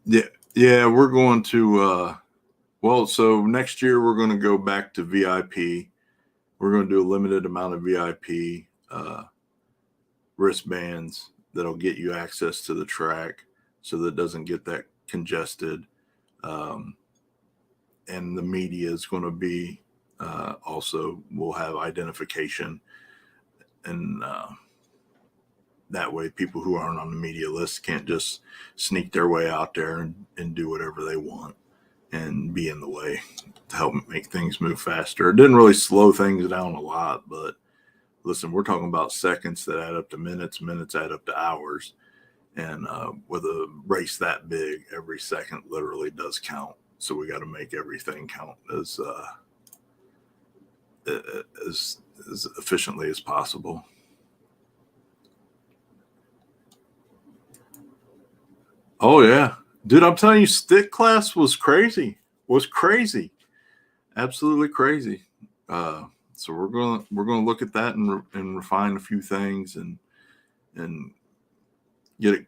[SPEAKER 3] Yeah, Yeah, we're going to well, so next year we're going to go back to VIP. We're going to do a limited amount of VIP wristbands that'll get you access to the track so that it doesn't get that congested. Um, and the media is going to be also, we'll have identification, and that way people who aren't on the media list can't just sneak their way out there and do whatever they want and be in the way to help make things move faster. It didn't really slow things down a lot, but listen, we're talking about seconds that add up to minutes, minutes add up to hours. And with a race that big, every second literally does count. So we got to make everything count as efficiently as possible. Oh yeah, dude, I'm telling you, stick class was crazy. Was crazy, absolutely crazy. So we're gonna look at that and refine a few things and get it,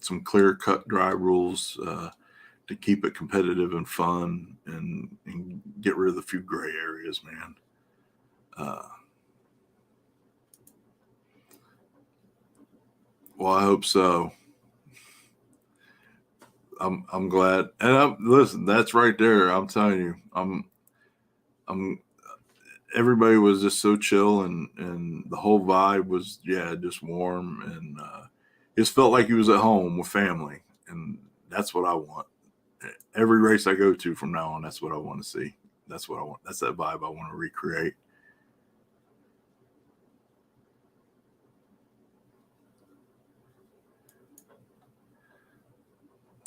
[SPEAKER 3] some clear cut dry rules to keep it competitive and fun and get rid of the few gray areas, man. Well, I hope so. I'm glad, and listen. That's right there. I'm telling you, I'm. Everybody was just so chill, and the whole vibe was just warm, and just felt like he was at home with family, and that's what I want. Every race I go to from now on, that's what I want to see. That's what I want. That's that vibe I want to recreate.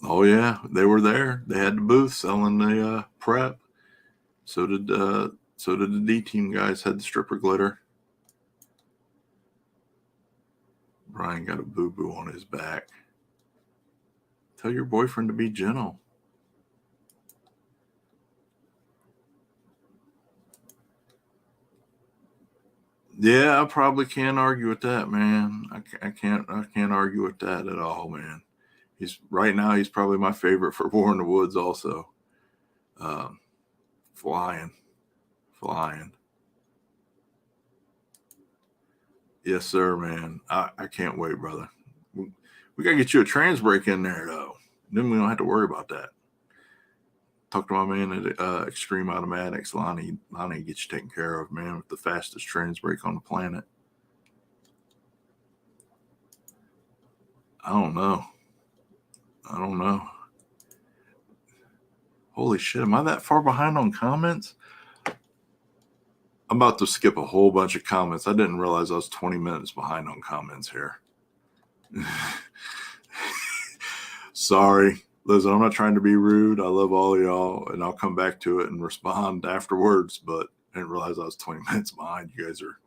[SPEAKER 3] Oh yeah, they were there. They had the booth selling the prep. So did the D team guys. Had the stripper glitter. Brian got a boo boo on his back. Tell your boyfriend to be gentle. Yeah, I probably can't argue with that, man. I can't argue with that at all, man. He's right now. He's probably my favorite for War in the Woods. Also, um, flying. Yes, sir, man. I can't wait, brother. We gotta get you a trans break in there though. Then we don't have to worry about that. Talk to my man at Extreme Automatics, Lonnie. Lonnie gets you taken care of, man, with the fastest trans brake on the planet. I don't know. Holy shit, am I that far behind on comments? I'm about to skip a whole bunch of comments. I didn't realize I was 20 minutes behind on comments here. Sorry. Listen, I'm not trying to be rude. I love all of y'all, and I'll come back to it and respond afterwards, but I didn't realize I was 20 minutes behind. You guys are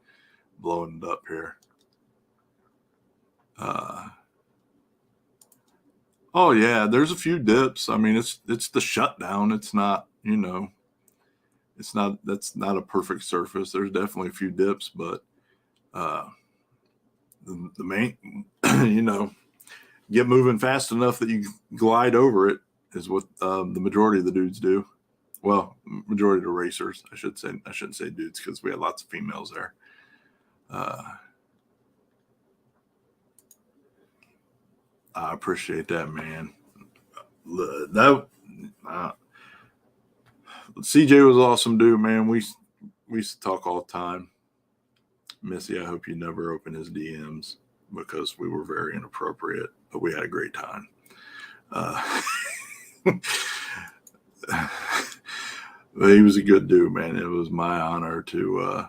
[SPEAKER 3] blowing it up here. Oh yeah, there's a few dips. I mean, it's the shutdown. It's not, that's not a perfect surface. There's definitely a few dips, but the main, get moving fast enough that you glide over it is what the majority of the dudes do. Well, majority of the racers, I should say. I shouldn't say dudes because we had lots of females there. I appreciate that, man. That CJ was awesome, dude, man. We used to talk all the time. Missy, I hope you never open his DMs because we were very inappropriate, but we had a great time. He was a good dude, man. It was my honor to,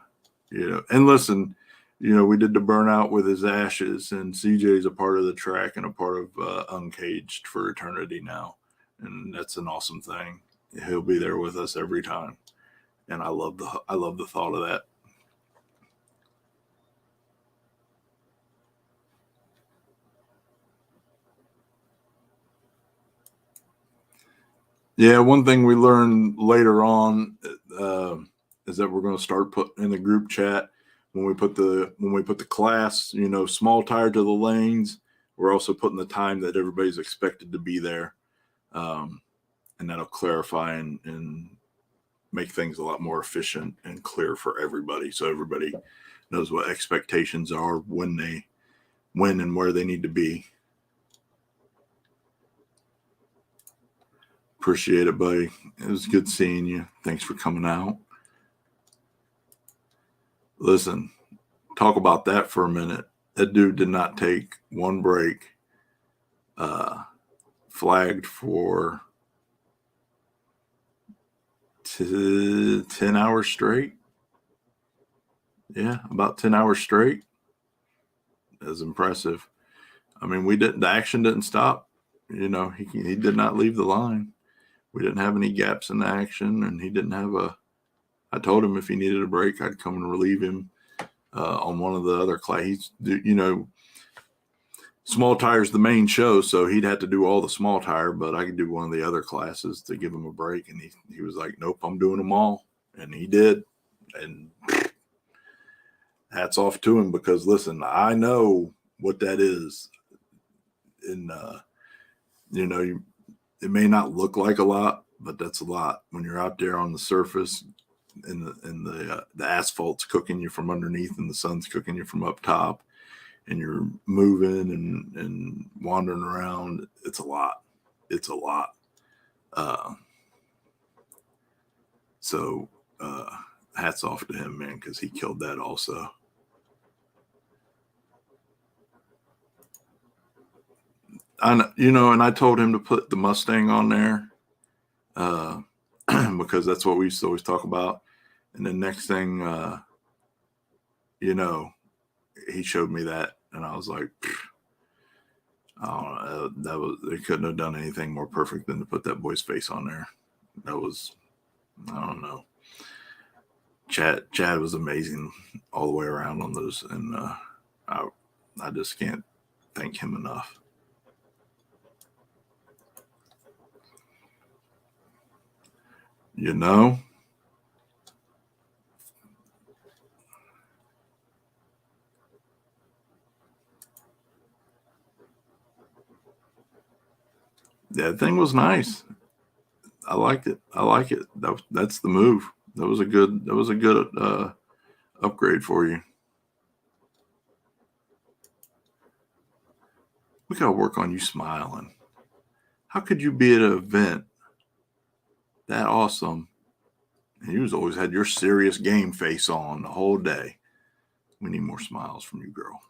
[SPEAKER 3] and listen, we did the burnout with his ashes, and CJ's a part of the track and a part of Uncaged for eternity now. And that's an awesome thing. He'll be there with us every time. And I love the thought of that. Yeah, one thing we learned later on is that we're going to start putting in the group chat when we put the class, small tire to the lanes. we're also putting the time that everybody's expected to be there. And that'll clarify and make things a lot more efficient and clear for everybody. So everybody knows what expectations are when and where they need to be. Appreciate it, buddy. It was good seeing you. Thanks for coming out. Listen, talk about that for a minute. That dude did not take one break. Flagged for 10 hours straight. Yeah, about 10 hours straight. That's impressive. I mean, the action didn't stop. You know, he did not leave the line. We didn't have any gaps in the action, and he didn't have I told him if he needed a break, I'd come and relieve him on one of the other classes. You know, small tire's the main show, so he'd have to do all the small tire, but I could do one of the other classes to give him a break. And he was like, nope, I'm doing them all. And he did. And hats off to him, because listen, I know what that is. And, you know, it may not look like a lot, but that's a lot when you're out there on the surface and the asphalt's cooking you from underneath and the sun's cooking you from up top, and you're moving and wandering around. It's a lot. It's a lot. So hats off to him, man, because he killed that also. And I told him to put the Mustang on there because that's what we used to always talk about. And the next thing, he showed me that, and I was like, I don't know, they couldn't have done anything more perfect than to put that boy's face on there. That was, I don't know. Chad was amazing all the way around on those, and I just can't thank him enough. You know, that thing was nice. I liked it. I like it. That's the move. That was a good upgrade for you. We gotta work on you smiling. How could you be at an event that awesome, and you always had your serious game face on the whole day? We need more smiles from you, girl.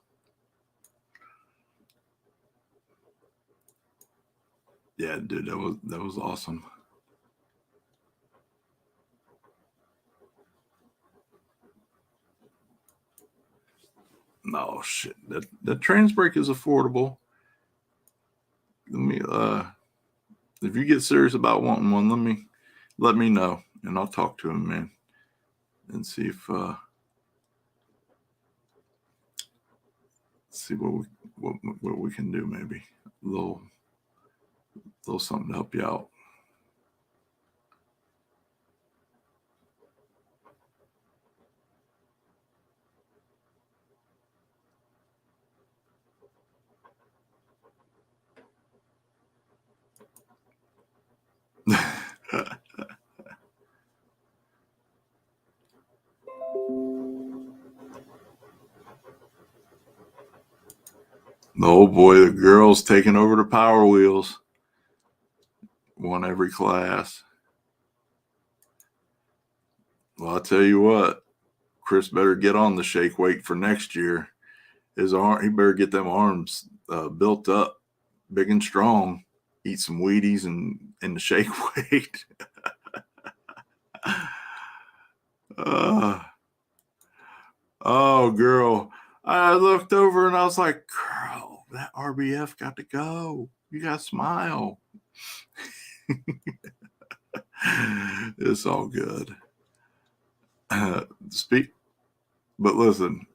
[SPEAKER 3] Yeah, dude, that was awesome. No shit. That trans brake is affordable. Let me if you get serious about wanting one, let me know, and I'll talk to him, man, and see if see what we can do. Maybe a little something to help you out. Oh boy, the girls taking over the Power Wheels. Won every class. Well, I'll tell you what, Chris better get on the shake weight for next year. He better get them arms built up, big and strong. Eat some Wheaties and in the shake weight. Oh, girl. I looked over and I was like, girl, that RBF got to go. You got to smile. It's all good. But listen,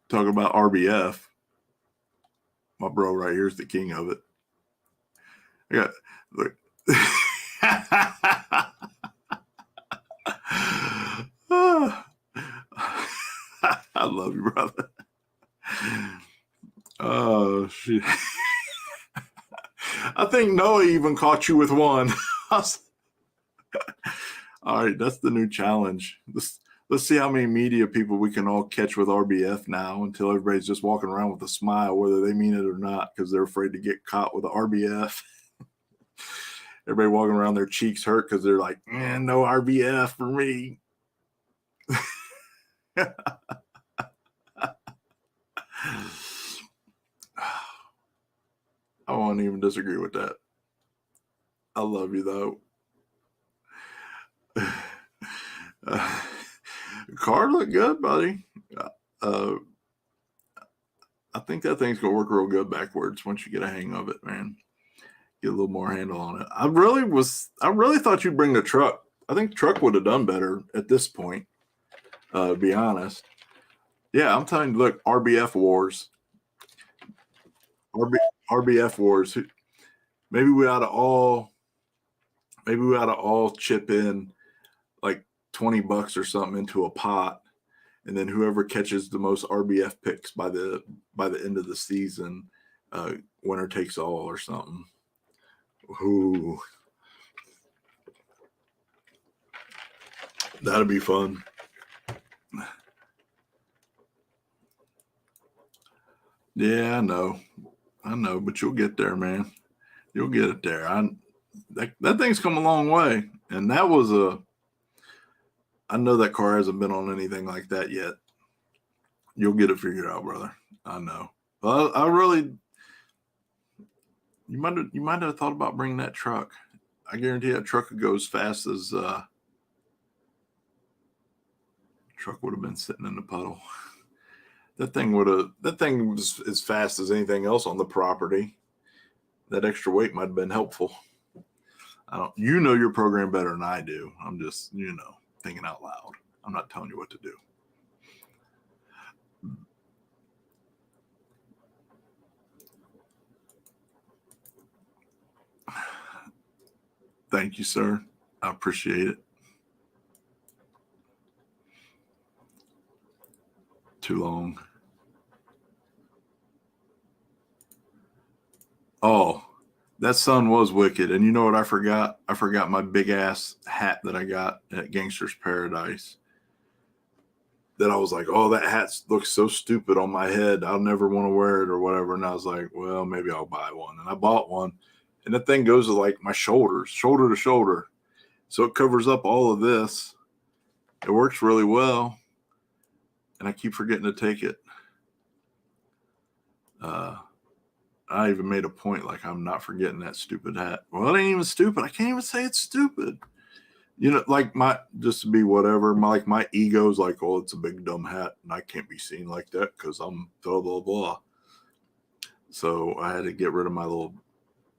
[SPEAKER 3] talking about RBF, my bro right here is the king of it. Look. I love you, brother. Oh shit! I think Noah even caught you with one. All right, that's the new challenge. Let's see how many media people we can all catch with RBF now until everybody's just walking around with a smile, whether they mean it or not, because they're afraid to get caught with the RBF. Everybody walking around, their cheeks hurt because they're like, man, no RBF for me. I won't even disagree with that. I love you though. Car look good, buddy. I think that thing's gonna work real good backwards once you get a hang of it, man. Get a little more handle on it. I really thought you'd bring the truck. I think the truck would have done better at this point, to be honest. Yeah, I'm telling you, look, RBF Wars. RBF Wars. Maybe we ought to all chip in like $20 or something into a pot, and then whoever catches the most RBF picks by the end of the season, winner takes all or something. Ooh, that'd be fun. Yeah, I know, but you'll get there, man. You'll get it there. That thing's come a long way, and that was I know that car hasn't been on anything like that yet. You'll get it figured out, brother. I know. Well, I really, you might have thought about bringing that truck. I guarantee that truck could go as fast as truck would have been sitting in the puddle. That thing was as fast as anything else on the property. That extra weight might have been helpful. You know your program better than I do. I'm just, thinking out loud. I'm not telling you what to do. Thank you, sir. I appreciate it. Too long. Oh, that sun was wicked. And you know what I forgot? I forgot my big ass hat that I got at Gangster's Paradise. That I was like, oh, that hat looks so stupid on my head. I'll never want to wear it or whatever. And I was like, well, maybe I'll buy one. And I bought one. And that thing goes to like my shoulders, shoulder to shoulder. So it covers up all of this. It works really well. And I keep forgetting to take it. I even made a point like I'm not forgetting that stupid hat. Well, it ain't even stupid. I can't even say it's stupid. Like just to be whatever, my ego's like, oh, it's a big dumb hat and I can't be seen like that because I'm blah, blah, blah. So I had to get rid of my little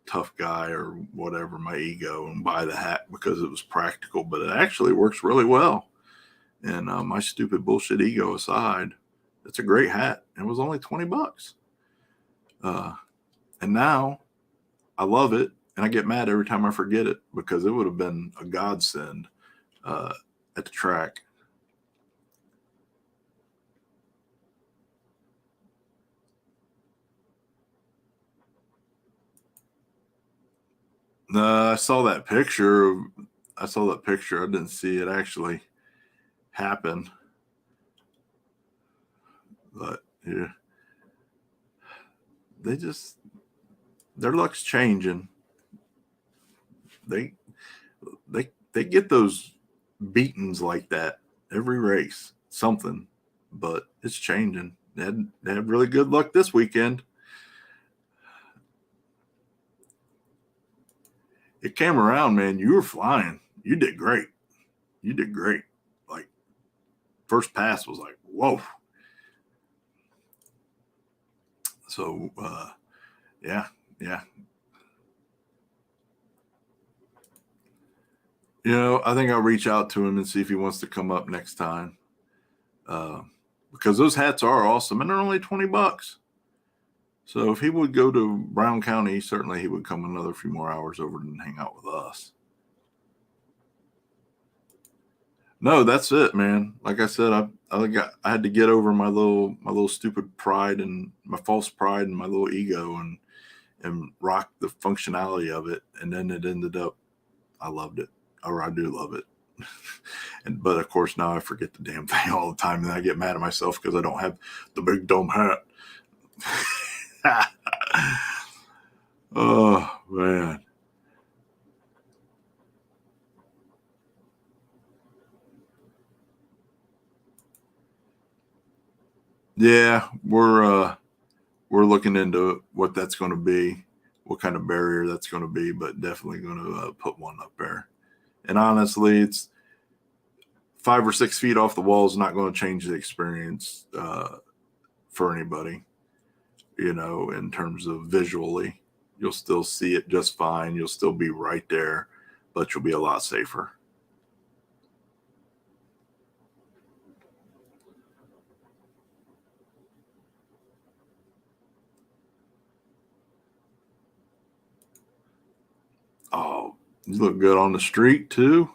[SPEAKER 3] tough guy or whatever, my ego, and buy the hat because it was practical, but it actually works really well. And my stupid bullshit ego aside, it's a great hat. It was only $20. And now I love it. And I get mad every time I forget it because it would have been a godsend at the track. I saw that picture. I didn't see it actually happen. But yeah, their luck's changing. They get those beatings like that every race, something, but it's changing. They had really good luck this weekend. It came around, man. You were flying. You did great. Like first pass was like, whoa. So yeah. I think I'll reach out to him and see if he wants to come up next time. Because those hats are awesome and they're only $20. So if he would go to Brown County, certainly he would come another few more hours over and hang out with us. No, that's it, man. Like I said, I had to get over my little stupid pride and my false pride and my little ego and rock the functionality of it. And then it ended up, I loved it, or I do love it. But of course now I forget the damn thing all the time, and I get mad at myself because I don't have the big dome hat. Oh man. Yeah, we're looking into what that's going to be, what kind of barrier that's going to be, but definitely going to put one up there. And honestly, it's 5 or 6 feet off the wall is not going to change the experience for anybody. In terms of visually, you'll still see it just fine. You'll still be right there, but you'll be a lot safer. Oh, you look good on the street too.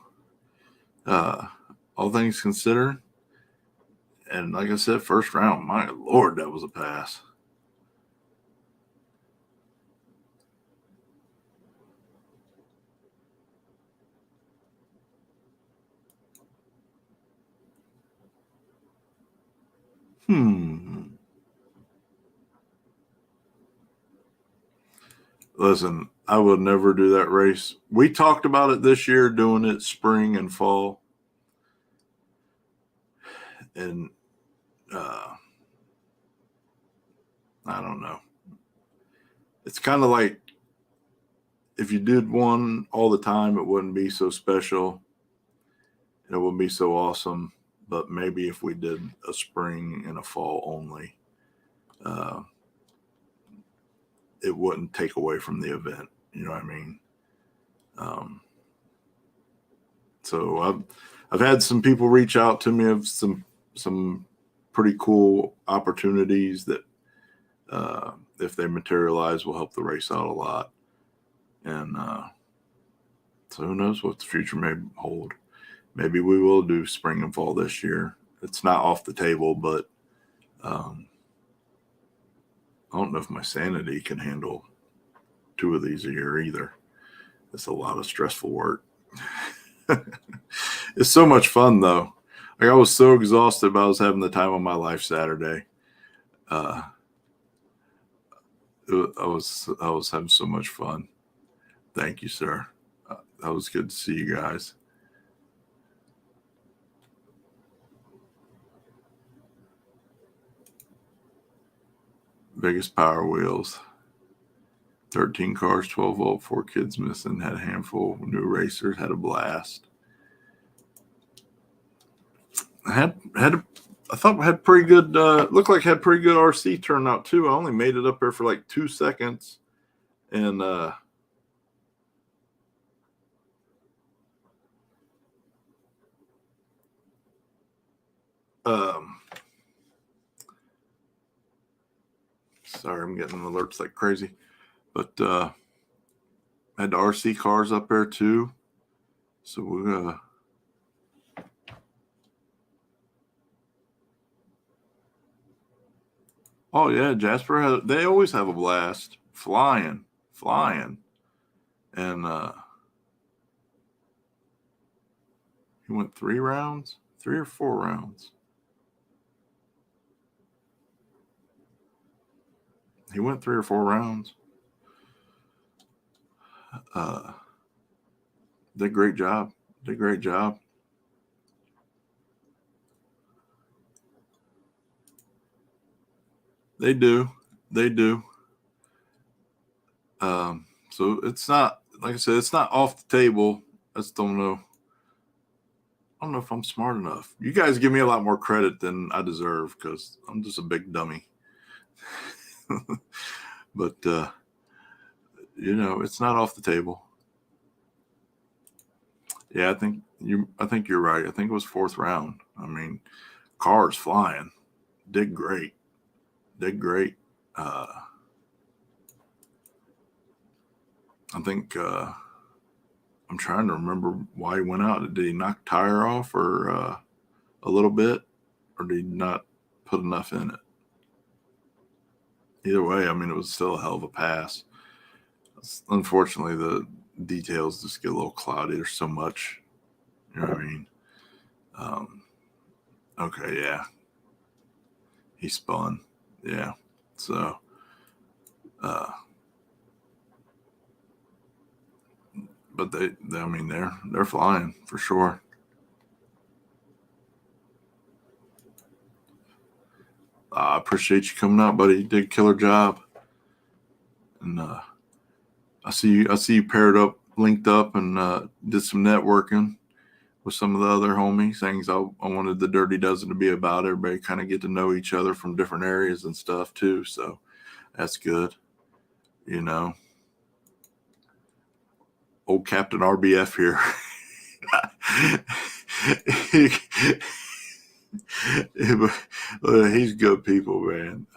[SPEAKER 3] Uh, all things considered. And like I said, first round, my Lord, that was a pass. Hmm. Listen, I would never do that race. We talked about it this year, doing it spring and fall. And I don't know. It's kind of like if you did one all the time, it wouldn't be so special. It wouldn't be so awesome. But maybe if we did a spring and a fall only, uh, it wouldn't take away from the event. You know what I mean? Um, so I've had some people reach out to me of some pretty cool opportunities that if they materialize will help the race out a lot. And so who knows what the future may hold. Maybe we will do spring and fall this year. It's not off the table, but um, I don't know if my sanity can handle 2 of these a year either. It's a lot of stressful work. It's so much fun though. Like I was so exhausted, but I was having the time of my life Saturday. Uh, I was having so much fun. Thank you, sir. That was good to see you guys. Biggest Power Wheels. 13 cars, 12 volt, 4 kids missing. Had a handful of new racers. Had a blast. I thought we had pretty good. Looked like had pretty good RC turnout too. I only made it up there for like 2 seconds, and um, sorry, I'm getting alerts like crazy, but had the RC cars up there too. So we oh yeah, Jasper had. They always have a blast flying, and he went 3 rounds, 3 or 4 rounds. He went 3 or 4 rounds. Uh, did a great job. Did a great job. They do. They do. So it's not like I said, it's not off the table. I just don't know. I don't know if I'm smart enough. You guys give me a lot more credit than I deserve because I'm just a big dummy. But it's not off the table. Yeah, I think you're right. I think it was 4th round. I mean, cars flying. Did great. Did great. I think I'm trying to remember why he went out. Did he knock tire off or a little bit, or did he not put enough in it? Either way, I mean, it was still a hell of a pass. Unfortunately, the details just get a little cloudy. There's so much, you know what I mean? Okay, yeah. He spun. Yeah. So, but I mean, they're flying for sure. I appreciate you coming out, buddy. You did a killer job. And I see you paired up, linked up, and did some networking with some of the other homies. Things I wanted the Dirty Dozen to be about. Everybody kind of get to know each other from different areas and stuff too. So that's good. You know, old Captain RBF here. He's good people, man.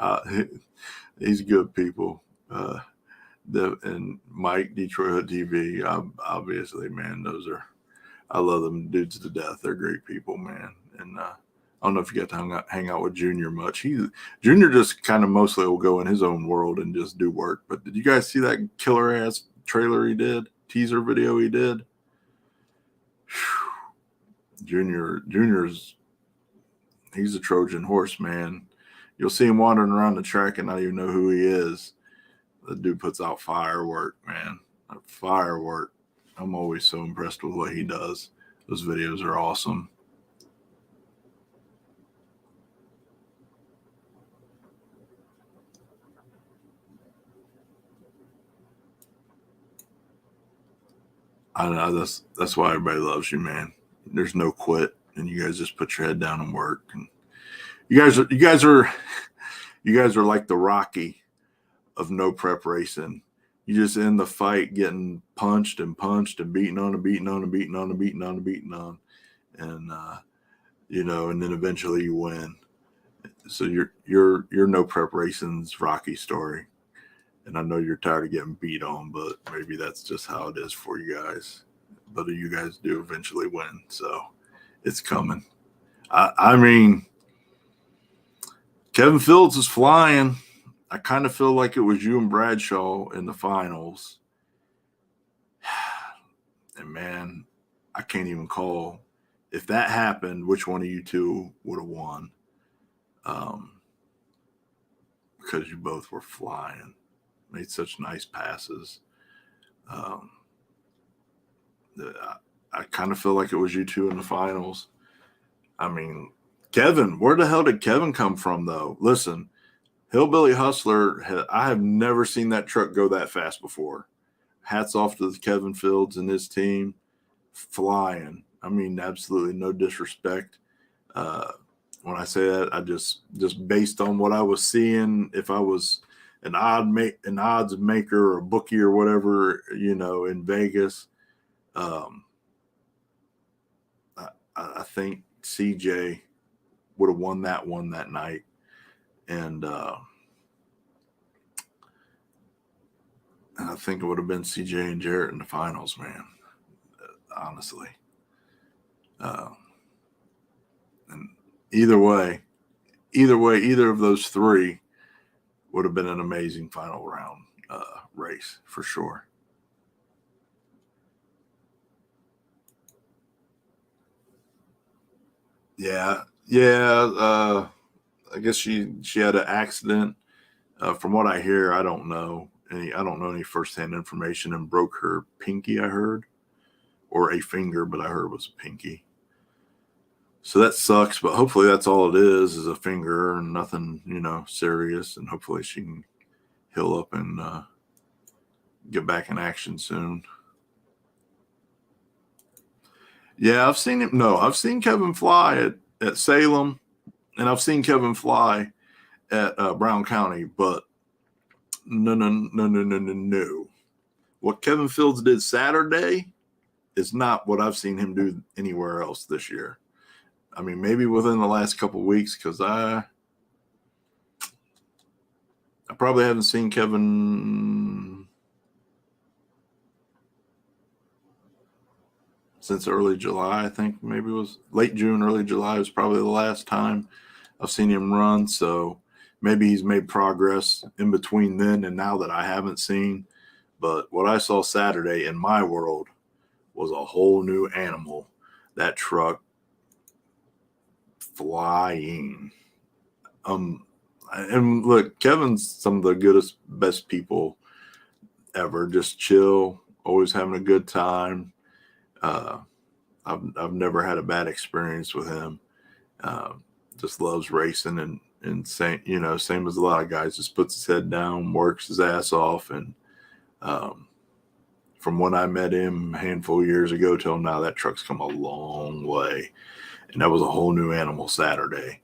[SPEAKER 3] He's good people. And Mike, Detroit Hood TV, obviously, man, I love them dudes to death. They're great people, man. And I don't know if you got to hang out with Junior much. Junior just kind of mostly will go in his own world and just do work. But did you guys see that killer ass trailer he did? Teaser video he did? Junior's he's a Trojan horse, man. You'll see him wandering around the track and not even know who he is. The dude puts out firework, man. Firework. I'm always so impressed with what he does. Those videos are awesome. I know that's why everybody loves you, man. There's no quit, and you guys just put your head down and work. And you guys are like the Rocky of no prep racing. You just in the fight getting punched and beaten on and beaten on and beaten on and beaten on and beaten on. And and then eventually you win. So you're no prep racing's Rocky story. And I know you're tired of getting beat on, but maybe that's just how it is for you guys. But you guys do eventually win. So it's coming. I mean, Kevin Fields is flying. I kind of feel like it was you and Bradshaw in the finals. And man, I can't even call. If that happened, which one of you two would have won? Because you both were flying. Made such nice passes. I kind of feel like it was you two in the finals. I mean, Kevin, where the hell did Kevin come from, though? Listen, Hillbilly Hustler, I have never seen that truck go that fast before. Hats off to Kevin Fields and his team. Flying. I mean, absolutely no disrespect. When I say that, I just based on what I was seeing, if I was an odds maker or a bookie or whatever, in Vegas, I think CJ would have won that one that night. And I think it would have been CJ and Jarrett in the finals, man. Honestly. And either way, either of those three would have been an amazing final round race for sure. Yeah. I guess she had an accident. From what I hear, I don't know any firsthand information, and broke her pinky, I heard, or a finger, but I heard it was a pinky. So that sucks, but hopefully that's all it is a finger and nothing, serious, and hopefully she can heal up and get back in action soon. Yeah, I've seen him. No, I've seen Kevin fly at Salem, and I've seen Kevin fly at Brown County, but no. What Kevin Fields did Saturday is not what I've seen him do anywhere else this year. I mean, maybe within the last couple of weeks, because I probably haven't seen Kevin. since early July. I think maybe it was late June, early July was probably the last time I've seen him run. So maybe he's made progress in between then and now that I haven't seen. But what I saw Saturday in my world was a whole new animal. That truck flying. And look, Kevin's some of the goodest, best people ever. Just chill, always having a good time. I've never had a bad experience with him. Just loves racing and same as a lot of guys. Just puts his head down, works his ass off, and from when I met him a handful of years ago till now, that truck's come a long way, and that was a whole new animal Saturday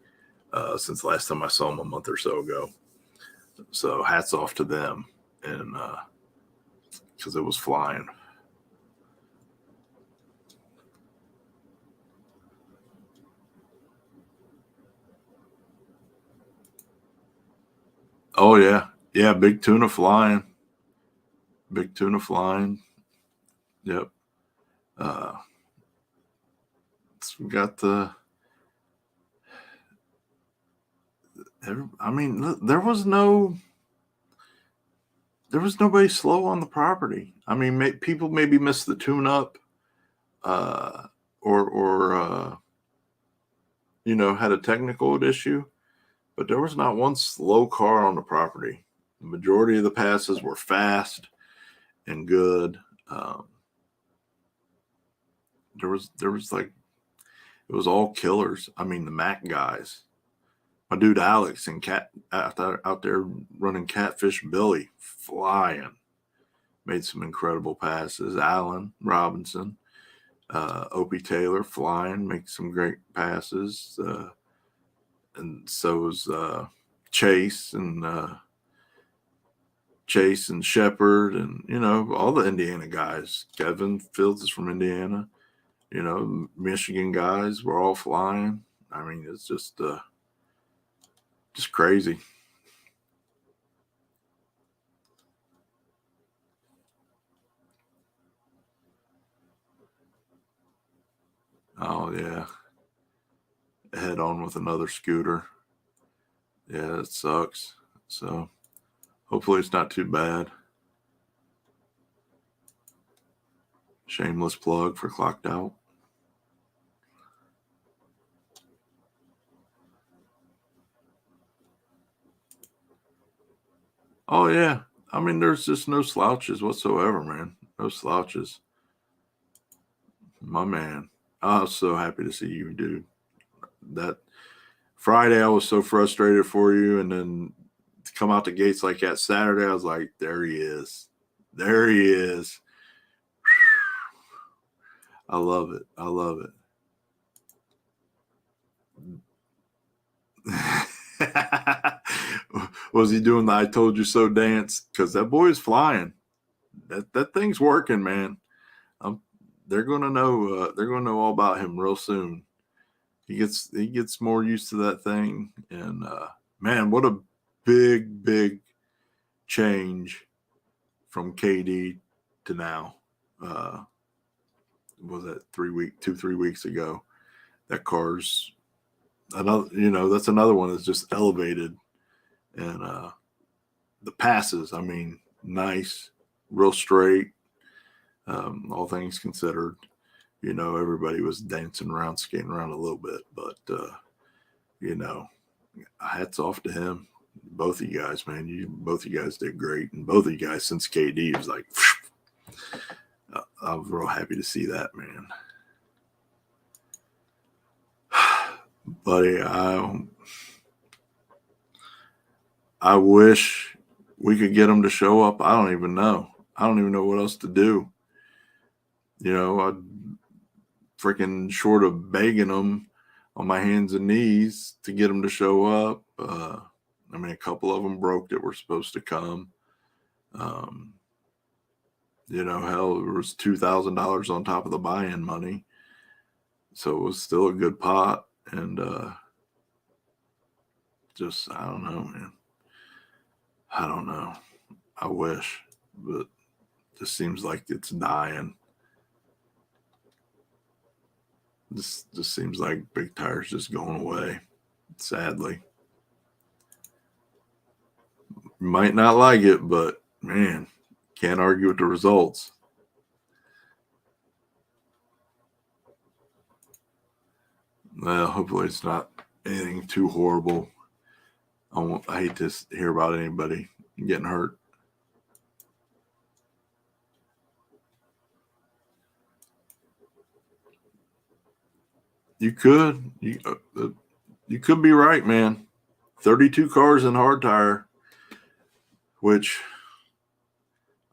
[SPEAKER 3] since last time I saw him a month or so ago. So hats off to them, and because it was flying. Oh yeah, big tuna flying. Big tuna flying. Yep. We got the. I mean, look, there was nobody slow on the property. I mean, people maybe missed the tune up, or had a technical issue, but there was not one slow car on the property. The majority of the passes were fast and good. There was like, it was all killers. I mean, the Mac guys, my dude Alex and Cat out there running Catfish Billy, flying, made some incredible passes. Allen Robinson, Opie Taylor, flying, make some great passes. And so was Chase and Shepard, and all the Indiana guys. Kevin Fields is from Indiana. Michigan guys were all flying. I mean, it's just crazy. Oh yeah, head on with another scooter. Yeah, it sucks. So hopefully it's not too bad. Shameless plug for Clocked Out. Oh yeah, I mean, there's just no slouches whatsoever, man. No slouches. My man, I was so happy to see you, dude. That Friday, I was so frustrated for you, and then to come out the gates like that Saturday, I was like, there he is. There he is. I love it. I love it. Was he doing the I told you so dance? Because that boy is flying. That thing's working, man. They're gonna know. They're gonna know all about him real soon. He gets more used to that thing, and man, what a big change from KD to now. Was that 3 weeks ago? That car's another. That's another one that's just elevated, and the passes. I mean, nice, real straight. All things considered, everybody was dancing around, skating around a little bit, but hats off to him. Both of you guys, man. Both of you guys did great, and both of you guys since KD was like, I was real happy to see that, man. Buddy, I wish we could get them to show up. I don't even know. I don't even know what else to do. I freaking short of begging them on my hands and knees to get them to show up. I mean, a couple of them broke that were supposed to come. Hell, it was $2,000 on top of the buy-in money. So it was still a good pot. And just, I don't know, man. I don't know. I wish, but it just seems like it's dying. This just seems like Big Tire's just going away, sadly. Might not like it, but man, can't argue with the results. Well, hopefully it's not anything too horrible. I hate to hear about anybody getting hurt. You could. You could be right, man. 32 cars in hard tire, which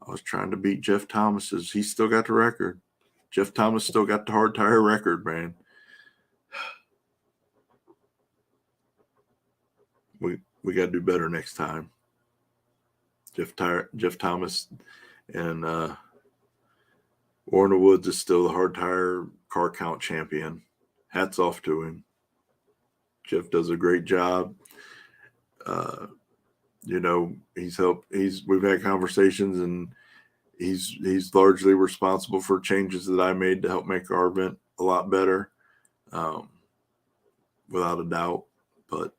[SPEAKER 3] I was trying to beat Jeff Thomas's. He's still got the record. Jeff Thomas still got the hard tire record, man. We got to do better next time. Jeff Thomas and Warren Woods is still the hard tire car count champion. Hats off to him. Jeff does a great job. You know, we've had conversations, and he's largely responsible for changes that I made to help make our event a lot better, without a doubt. But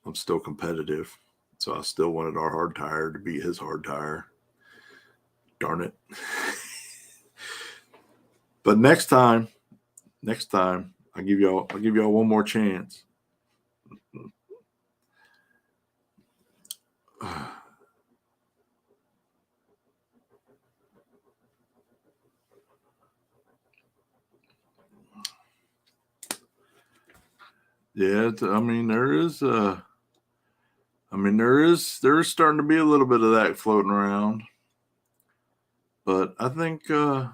[SPEAKER 3] I'm still competitive, so I still wanted our hard tire to beat his hard tire. Darn it. But next time, I'll give y'all one more chance. Yeah, there is starting to be a little bit of that floating around. But I think the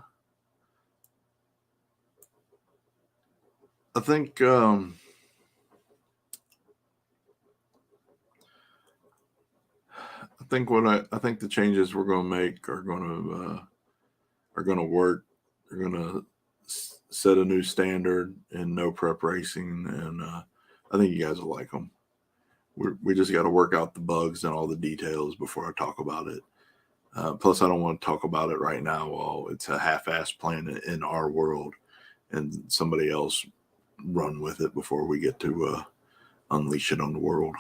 [SPEAKER 3] changes we're going to make are going to work. They're going to set a new standard in no prep racing, and I think you guys will like them. We just got to work out the bugs and all the details before I talk about it. Plus, I don't want to talk about it right now while it's a half-assed plan in our world, and somebody else run with it before we get to unleash it on the world.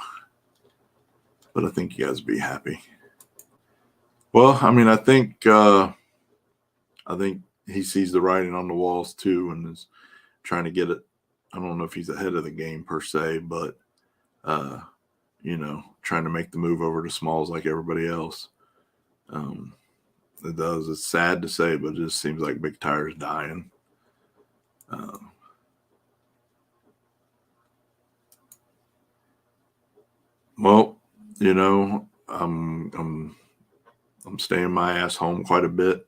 [SPEAKER 3] But I think you guys will be happy. Well, I think he sees the writing on the walls too, and is trying to get it. I don't know if he's ahead of the game per se, but trying to make the move over to smalls like everybody else. It does. It's sad to say, but it just seems like Big Tire's dying. Well, I'm staying my ass home quite a bit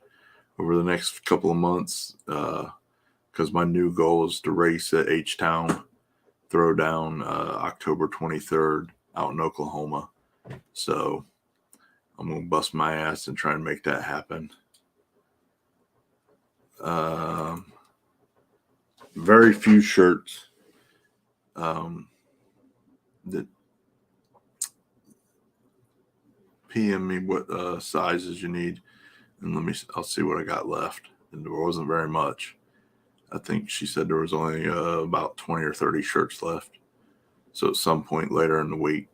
[SPEAKER 3] over the next couple of months, because my new goal is to race at H-Town Throwdown October 23rd out in Oklahoma. So I'm going to bust my ass and try and make that happen. Very few shirts that PM me what sizes you need, and I'll see what I got left. And there wasn't very much. I think she said there was only about 20 or 30 shirts left. So at some point later in the week,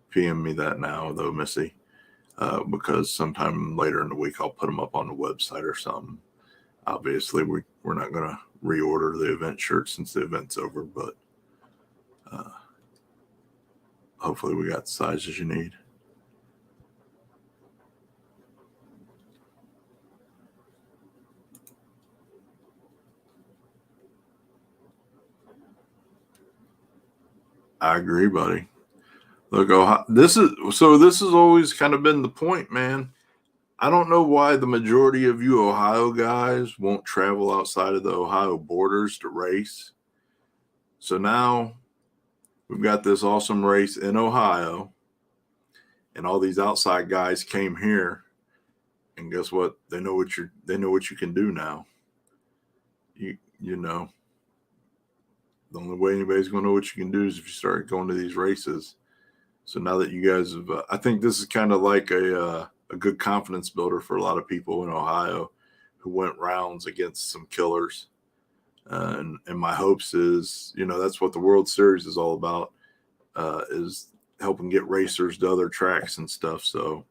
[SPEAKER 3] PM me that now, though, Missy, because sometime later in the week I'll put them up on the website or something. Obviously, we're not going to reorder the event shirts since the event's over, but hopefully we got the sizes you need. I agree, buddy. Look, this has always kind of been the point, man. I don't know why the majority of you Ohio guys won't travel outside of the Ohio borders to race. So now we've got this awesome race in Ohio, and all these outside guys came here, and guess what? They know what you can do now. You know. The only way anybody's going to know what you can do is if you start going to these races. So now that you guys have, I think this is kind of like a good confidence builder for a lot of people in Ohio who went rounds against some killers. And my hopes is, that's what the World Series is all about, is helping get racers to other tracks and stuff. So,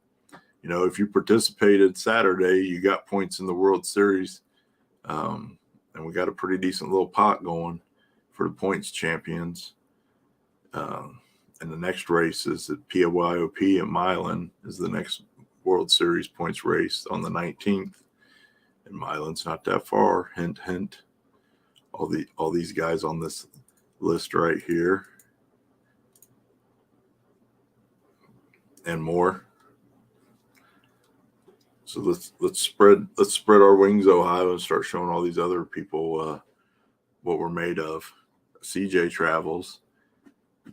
[SPEAKER 3] if you participated Saturday, you got points in the World Series. And we got a pretty decent little pot going for the points champions. And the next race is at PYOP at Milan is the next World Series points race on the 19th. And Milan's not that far. Hint, hint. All these guys on this list right here. And more. So let's spread our wings, Ohio, and start showing all these other people what we're made of. CJ travels.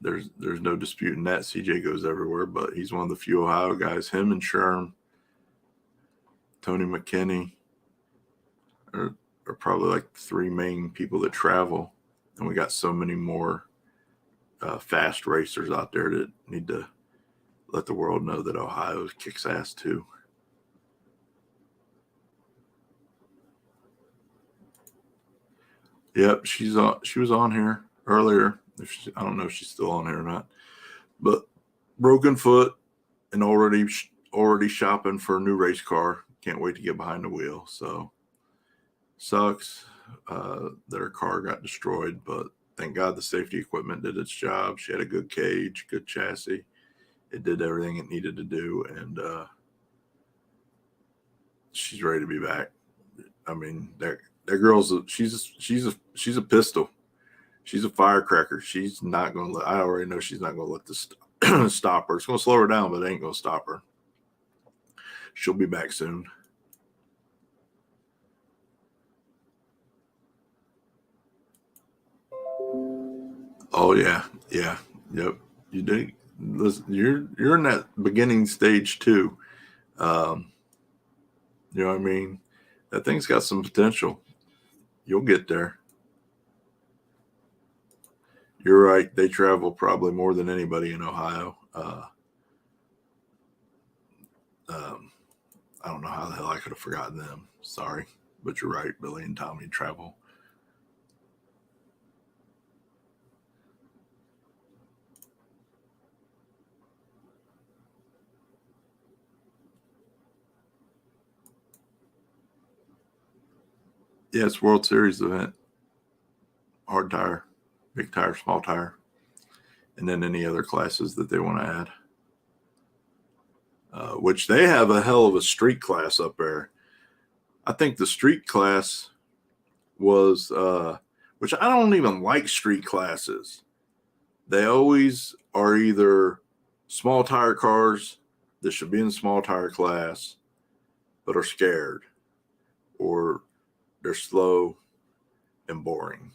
[SPEAKER 3] There's no disputing that. CJ goes everywhere, but he's one of the few Ohio guys. Him and Sherm, Tony McKinney are probably like the three main people that travel. And we got so many more fast racers out there that need to let the world know that Ohio kicks ass too. Yep, she was on here earlier. I don't know if she's still on here or not. But broken foot and already shopping for a new race car. Can't wait to get behind the wheel. So sucks that her car got destroyed, but thank God the safety equipment did its job. She had a good cage, good chassis. It did everything it needed to do, and she's ready to be back. I mean, that girl's she's a pistol. She's a firecracker. She's not going to I already know she's not going to let this stop her. It's going to slow her down, but it ain't going to stop her. She'll be back soon. Oh yeah. Yep. You do. Listen, you're in that beginning stage too. You know what I mean? That thing's got some potential. You'll get there. You're right. They travel probably more than anybody in Ohio. I don't know how the hell I could have forgotten them. Sorry. But you're right. Billy and Tommy travel. Yeah, it's World Series event. Hard tire, big tire, small tire, and then any other classes that they want to add. Which they have a hell of a street class up there. I think the street class was, which I don't even like street classes. They always are either small tire cars that should be in the small tire class, but are scared, or they're slow and boring,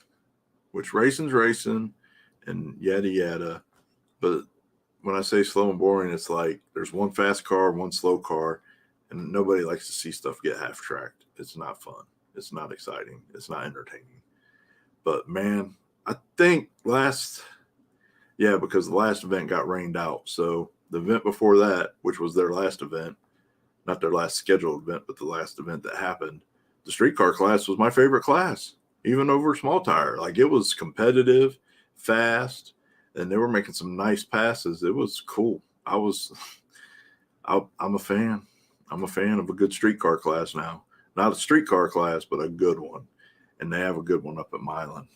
[SPEAKER 3] which racing's racing and yada yada. But when I say slow and boring, it's like there's one fast car, one slow car, and nobody likes to see stuff get half tracked. It's not fun. It's not exciting. It's not entertaining. But man, I think because the last event got rained out. So the event before that, which was their last event, not their last scheduled event, but the last event that happened, the streetcar class was my favorite class, even over small tire. Like, it was competitive, fast, and they were making some nice passes. It was cool. I'm a fan. I'm a fan of a good streetcar class now. Not a streetcar class, but a good one. And they have a good one up at Milan.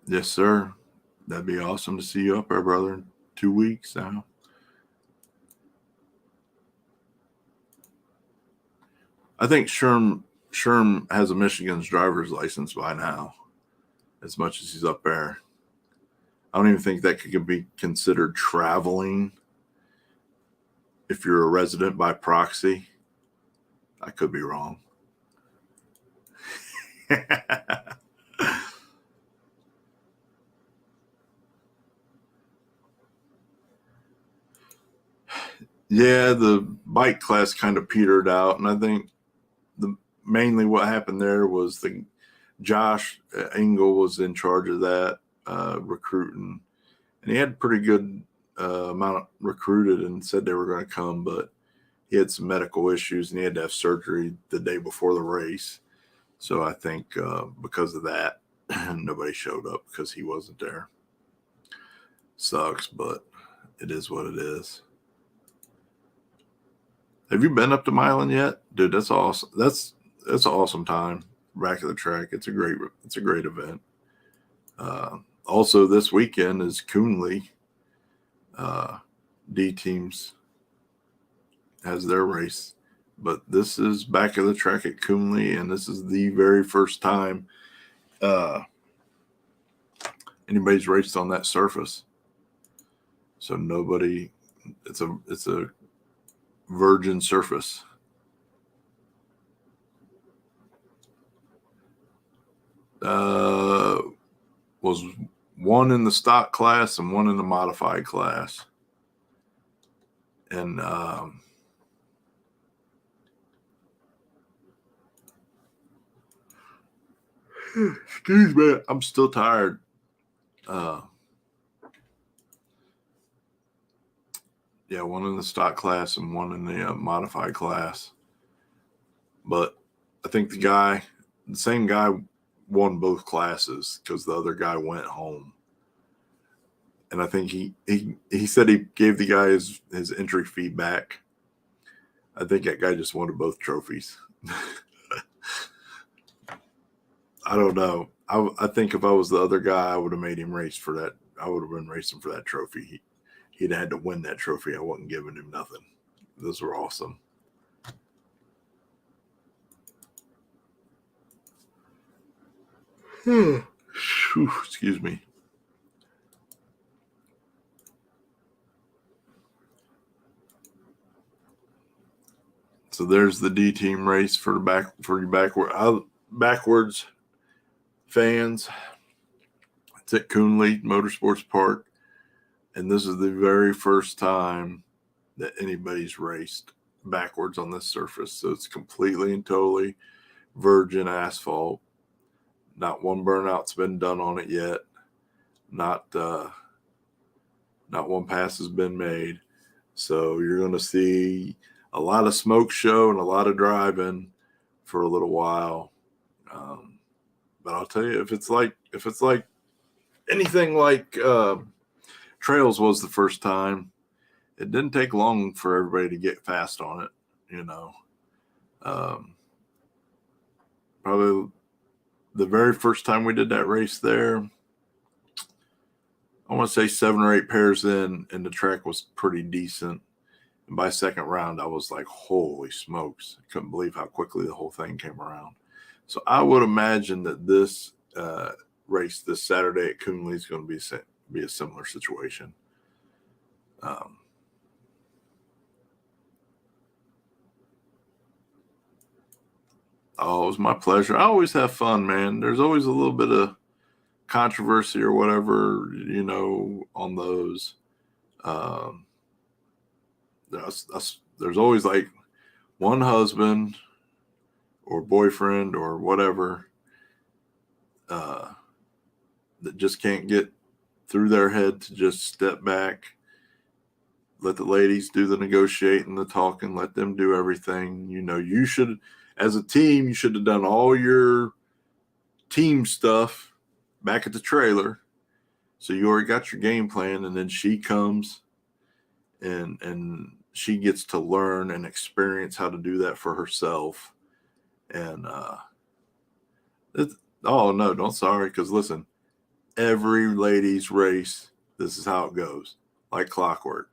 [SPEAKER 3] Yes, sir. That'd be awesome to see you up there, brother, in 2 weeks now. I think Sherm has a Michigan's driver's license by now, as much as he's up there. I don't even think that could be considered traveling if you're a resident by proxy. I could be wrong. Yeah, the bike class kind of petered out, and I think mainly what happened there was the Josh Engel was in charge of that recruiting, and he had pretty good amount recruited and said they were going to come, but he had some medical issues and he had to have surgery the day before the race. So I think because of that, nobody showed up because he wasn't there. Sucks, but it is what it is. Have you been up to Milan yet? Dude, that's awesome. That's an awesome time. Back at the track. It's a great event. Also this weekend is Coonley. D teams has their race. But this is back at the track at Coonley, and this is the very first time anybody's raced on that surface. So nobody, it's a virgin surface. Was one in the stock class and one in the modified class. And excuse me, I'm still tired. Yeah, one in the stock class and one in the modified class. But I think the same guy won both classes because the other guy went home. And I think he said he gave the guy his entry fee back. I think that guy just wanted both trophies. I don't know. I think if I was the other guy, I would have made him race for that. I would have been racing for that trophy. He'd had to win that trophy. I wasn't giving him nothing. Those were awesome. Excuse me. So there's the D team race for the backwards fans. It's at Coonley Motorsports Park, and this is the very first time that anybody's raced backwards on this surface. So it's completely and totally virgin asphalt. Not one burnout's been done on it yet. Not one pass has been made. So you're going to see a lot of smoke show and a lot of driving for a little while. But I'll tell you, if it's like anything like Trails was the first time, it didn't take long for everybody to get fast on it. You know, probably the very first time we did that race there, I want to say 7 or 8 pairs in, and the track was pretty decent. And by second round, I was like, holy smokes. I couldn't believe how quickly the whole thing came around. So I would imagine that this race this Saturday at Coonley is going to be a similar situation. Oh, it was my pleasure. I always have fun, man. There's always a little bit of controversy or whatever, you know, on those. There's always like one husband or boyfriend or whatever that just can't get through their head to just step back, let the ladies do the negotiating, the talking, let them do everything. You know, you should, as a team, you should have done all your team stuff back at the trailer. So you already got your game plan, and then she comes and she gets to learn and experience how to do that for herself. And oh no, don't sorry, because listen, every ladies race, this is how it goes, like clockwork.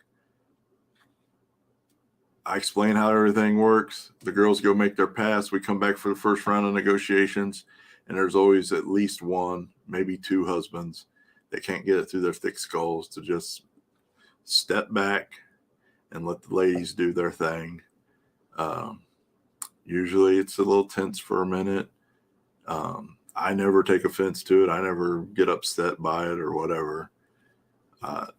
[SPEAKER 3] I explain how everything works. The girls go make their pass. We come back for the first round of negotiations, and there's always at least one, maybe 2 husbands that can't get it through their thick skulls to just step back and let the ladies do their thing. Usually it's a little tense for a minute. I never take offense to it. I never get upset by it or whatever.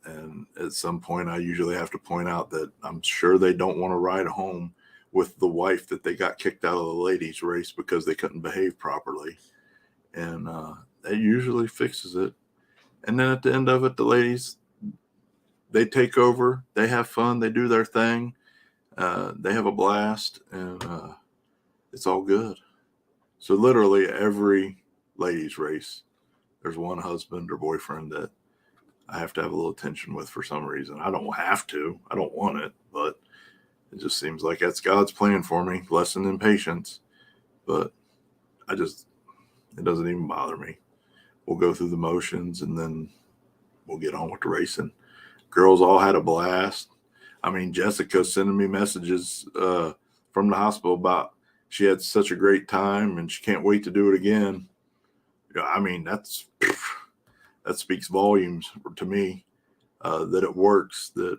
[SPEAKER 3] And at some point, I usually have to point out that I'm sure they don't want to ride home with the wife that they got kicked out of the ladies' race because they couldn't behave properly. and that usually fixes it. And then at the end of it, the ladies, they take over, they have fun, they do their thing, they have a blast, and it's all good. So literally every ladies race, there's one husband or boyfriend that I have to have a little tension with for some reason. I don't have to, I don't want it, but it just seems like that's God's plan for me, lesson in patience. But it doesn't even bother me. We'll go through the motions and then we'll get on with the racing. Girls all had a blast. I mean, Jessica sending me messages from the hospital about she had such a great time and she can't wait to do it again. Yeah, I mean, that speaks volumes to me, that it works, that,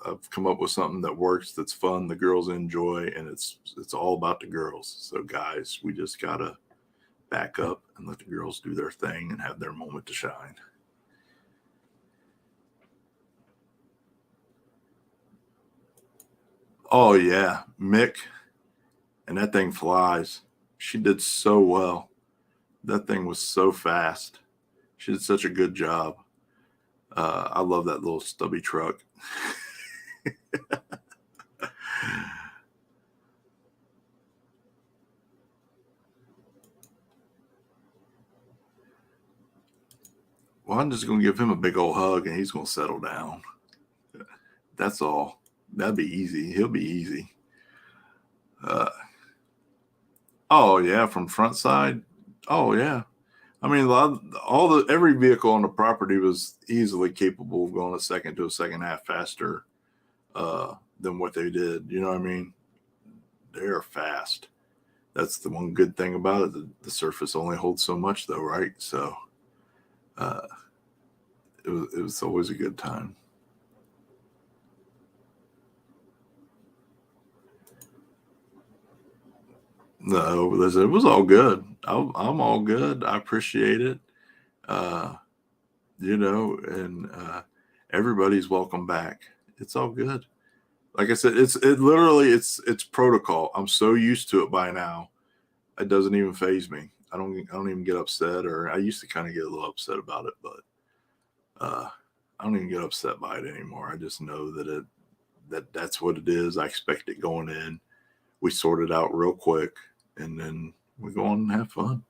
[SPEAKER 3] I've come up with something that works, that's fun, the girls enjoy, and it's all about the girls. So guys, we just gotta back up and let the girls do their thing and have their moment to shine. Oh yeah, Mick, and that thing flies. She did so well. That thing was so fast. She did such a good job. I love that little stubby truck. Well, I'm just going to give him a big old hug and he's going to settle down. That's all. That'd be easy. He'll be easy. Oh, yeah, from front side. Oh, yeah. I mean, every vehicle on the property was easily capable of going a second to a second half faster than what they did. You know what I mean? They're fast. That's the one good thing about it. The surface only holds so much, though, right? So it was always a good time. No, listen, it was all good. I'm all good. I appreciate it. And everybody's welcome back. It's all good. Like I said, it's protocol. I'm so used to it by now. It doesn't even faze me. I don't even get upset, or I used to kind of get a little upset about it, but I don't even get upset by it anymore. I just know that's what it is. I expect it going in. We sort it out real quick, and then we go on and have fun.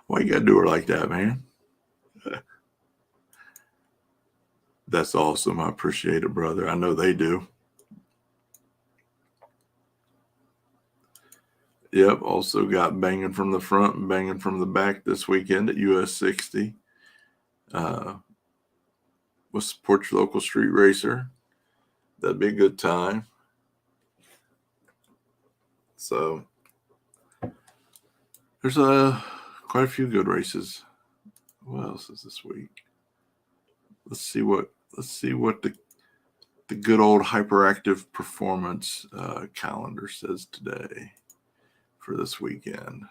[SPEAKER 3] Why you gotta do her like that, man? That's awesome. I appreciate it, brother. I know they do. Yep. Also got banging from the front and banging from the back this weekend at US 60. We'll support your local street racer. That'd be a good time. So there's quite a few good races. What else is this week? Let's see what the good old hyperactive performance calendar says today for this weekend.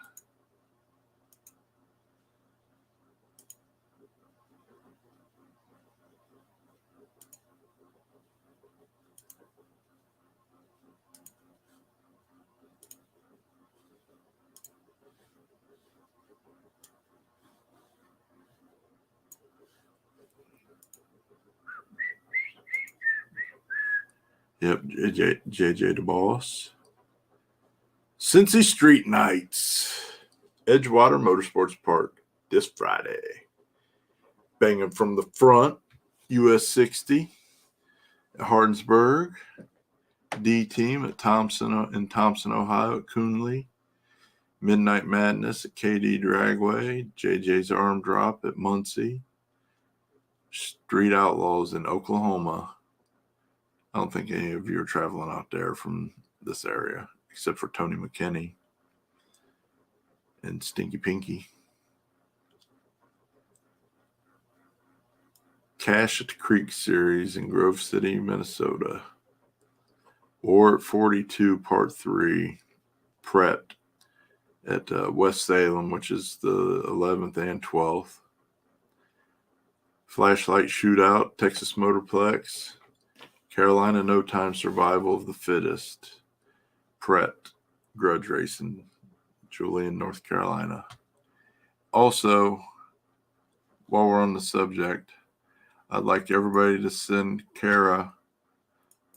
[SPEAKER 3] Yep, JJ the Boss. Cincy Street Nights, Edgewater Motorsports Park this Friday. Banging from the front, US 60 at Hardinsburg. D Team at Thompson, Ohio at Coonley. Midnight Madness at KD Dragway. JJ's Arm Drop at Muncie. Street Outlaws in Oklahoma. I don't think any of you are traveling out there from this area, except for Tony McKinney and Stinky Pinky. Cash at the Creek Series in Grove City, Minnesota. War at 42, Part 3, Pret at West Salem, which is the 11th and 12th. Flashlight Shootout, Texas Motorplex, Carolina No Time Survival of the Fittest, Pret, Grudge Racing, Julian, North Carolina. Also, while we're on the subject, I'd like everybody to send Kara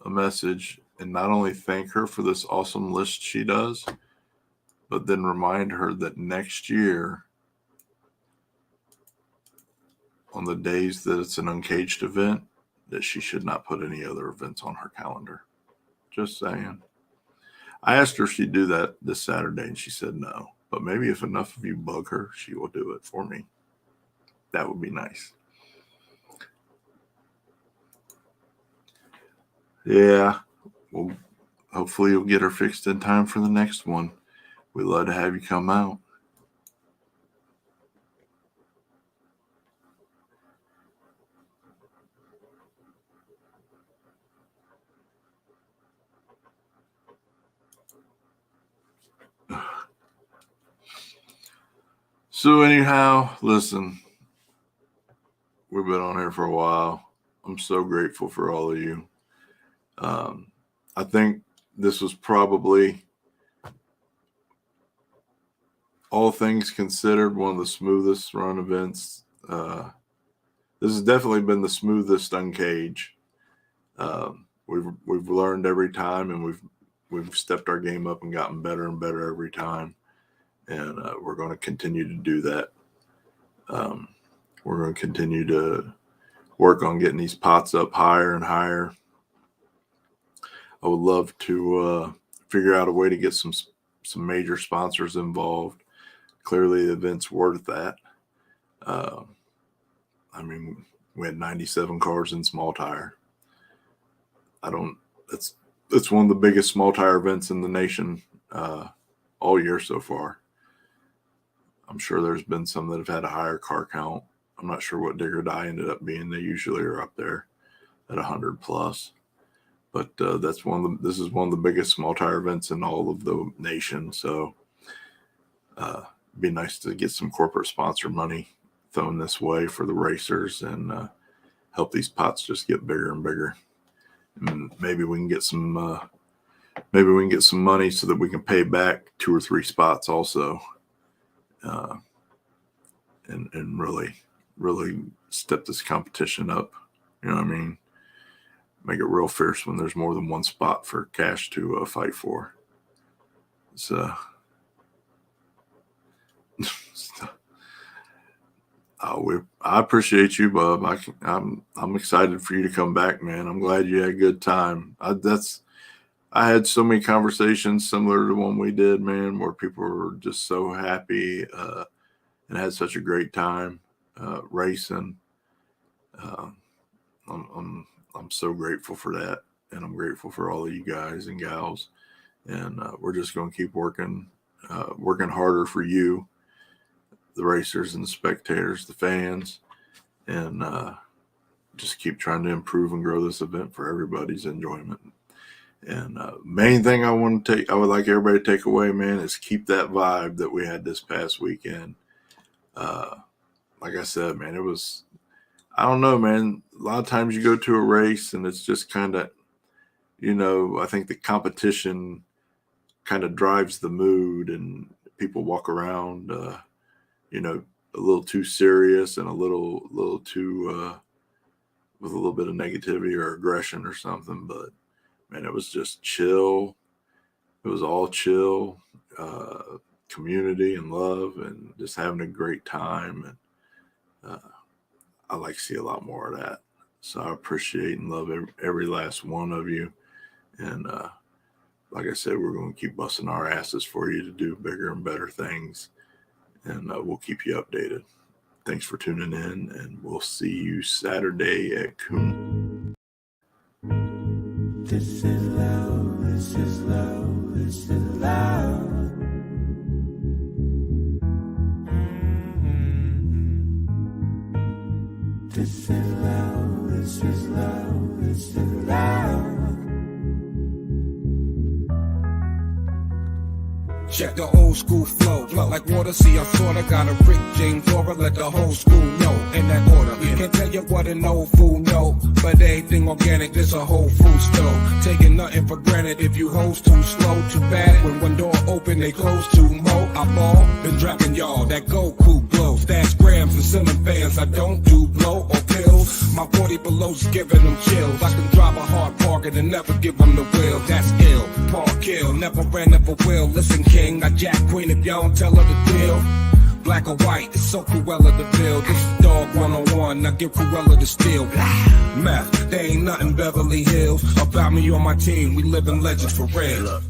[SPEAKER 3] a message and not only thank her for this awesome list she does, but then remind her that next year, on the days that it's an Uncaged event, that she should not put any other events on her calendar. Just saying. I asked her if she'd do that this Saturday, and she said no. But maybe if enough of you bug her, she will do it for me. That would be nice. Yeah. Well, hopefully you'll get her fixed in time for the next one. We'd love to have you come out. So anyhow, listen, we've been on here for a while. I'm so grateful for all of you. I think this was probably, all things considered, one of the smoothest run events. This has definitely been the smoothest Uncaged. We've learned every time, and we've stepped our game up and gotten better and better every time. And we're going to continue to do that. We're going to continue to work on getting these pots up higher and higher. I would love to figure out a way to get some major sponsors involved. Clearly, the event's worth that. I mean, we had 97 cars in small tire. It's one of the biggest small tire events in the nation all year so far. I'm sure there's been some that have had a higher car count. I'm not sure what Digger Die ended up being. They usually are up there at 100 plus. But this is one of the biggest small tire events in all of the nation. So it'd be nice to get some corporate sponsor money thrown this way for the racers and help these pots just get bigger and bigger. And maybe we can get some money so that we can pay back 2 or 3 spots also. And really step this competition up. You know what I mean? Make it real fierce when there's more than one spot for cash to fight for. So, I appreciate you, Bub. I'm excited for you to come back, man. I'm glad you had a good time. I had so many conversations similar to the one we did, man, where people were just so happy and had such a great time racing. I'm so grateful for that, and I'm grateful for all of you guys and gals. And we're just going to keep working harder for you, the racers and the spectators, the fans, and just keep trying to improve and grow this event for everybody's enjoyment. And main thing I would like everybody to take away, man, is keep that vibe that we had this past weekend. Like I said, man, it was, I don't know, man. A lot of times you go to a race and it's just kind of, I think the competition kind of drives the mood, and people walk around, a little too serious and a little too, with a little bit of negativity or aggression or something. But man, it was just chill. It was all chill, community and love, and just having a great time. And I like to see a lot more of that. So I appreciate and love every last one of you. And like I said, we're going to keep busting our asses for you to do bigger and better things. And we'll keep you updated. Thanks for tuning in, and we'll see you Saturday at Coon.
[SPEAKER 1] This is love, this is love, this is love. This is love, this is love, this is love.
[SPEAKER 2] Check the old school flow, like water, see I sorta got a Rick James aura, let the whole school know, in that order. Can't tell you what an old fool know, but everything organic, there's a whole food store. Taking nothing for granted, if you hoes too slow, too bad. When one door open, they close too mo. I ball, been dropping y'all, that Goku glow. Stash grams and ceiling fans, I don't do blow or pills. My 40 below's giving them chills. I can drive a hard bargain and never give them the will. That's ill, Paul kill, never ran, never will. Listen, king, I jack queen if y'all don't tell her the deal. Black or white, it's so Cruella to build. This is dog 101, I give Cruella the steel. Meth, there ain't nothing Beverly Hills about me or my team. We living legends for real.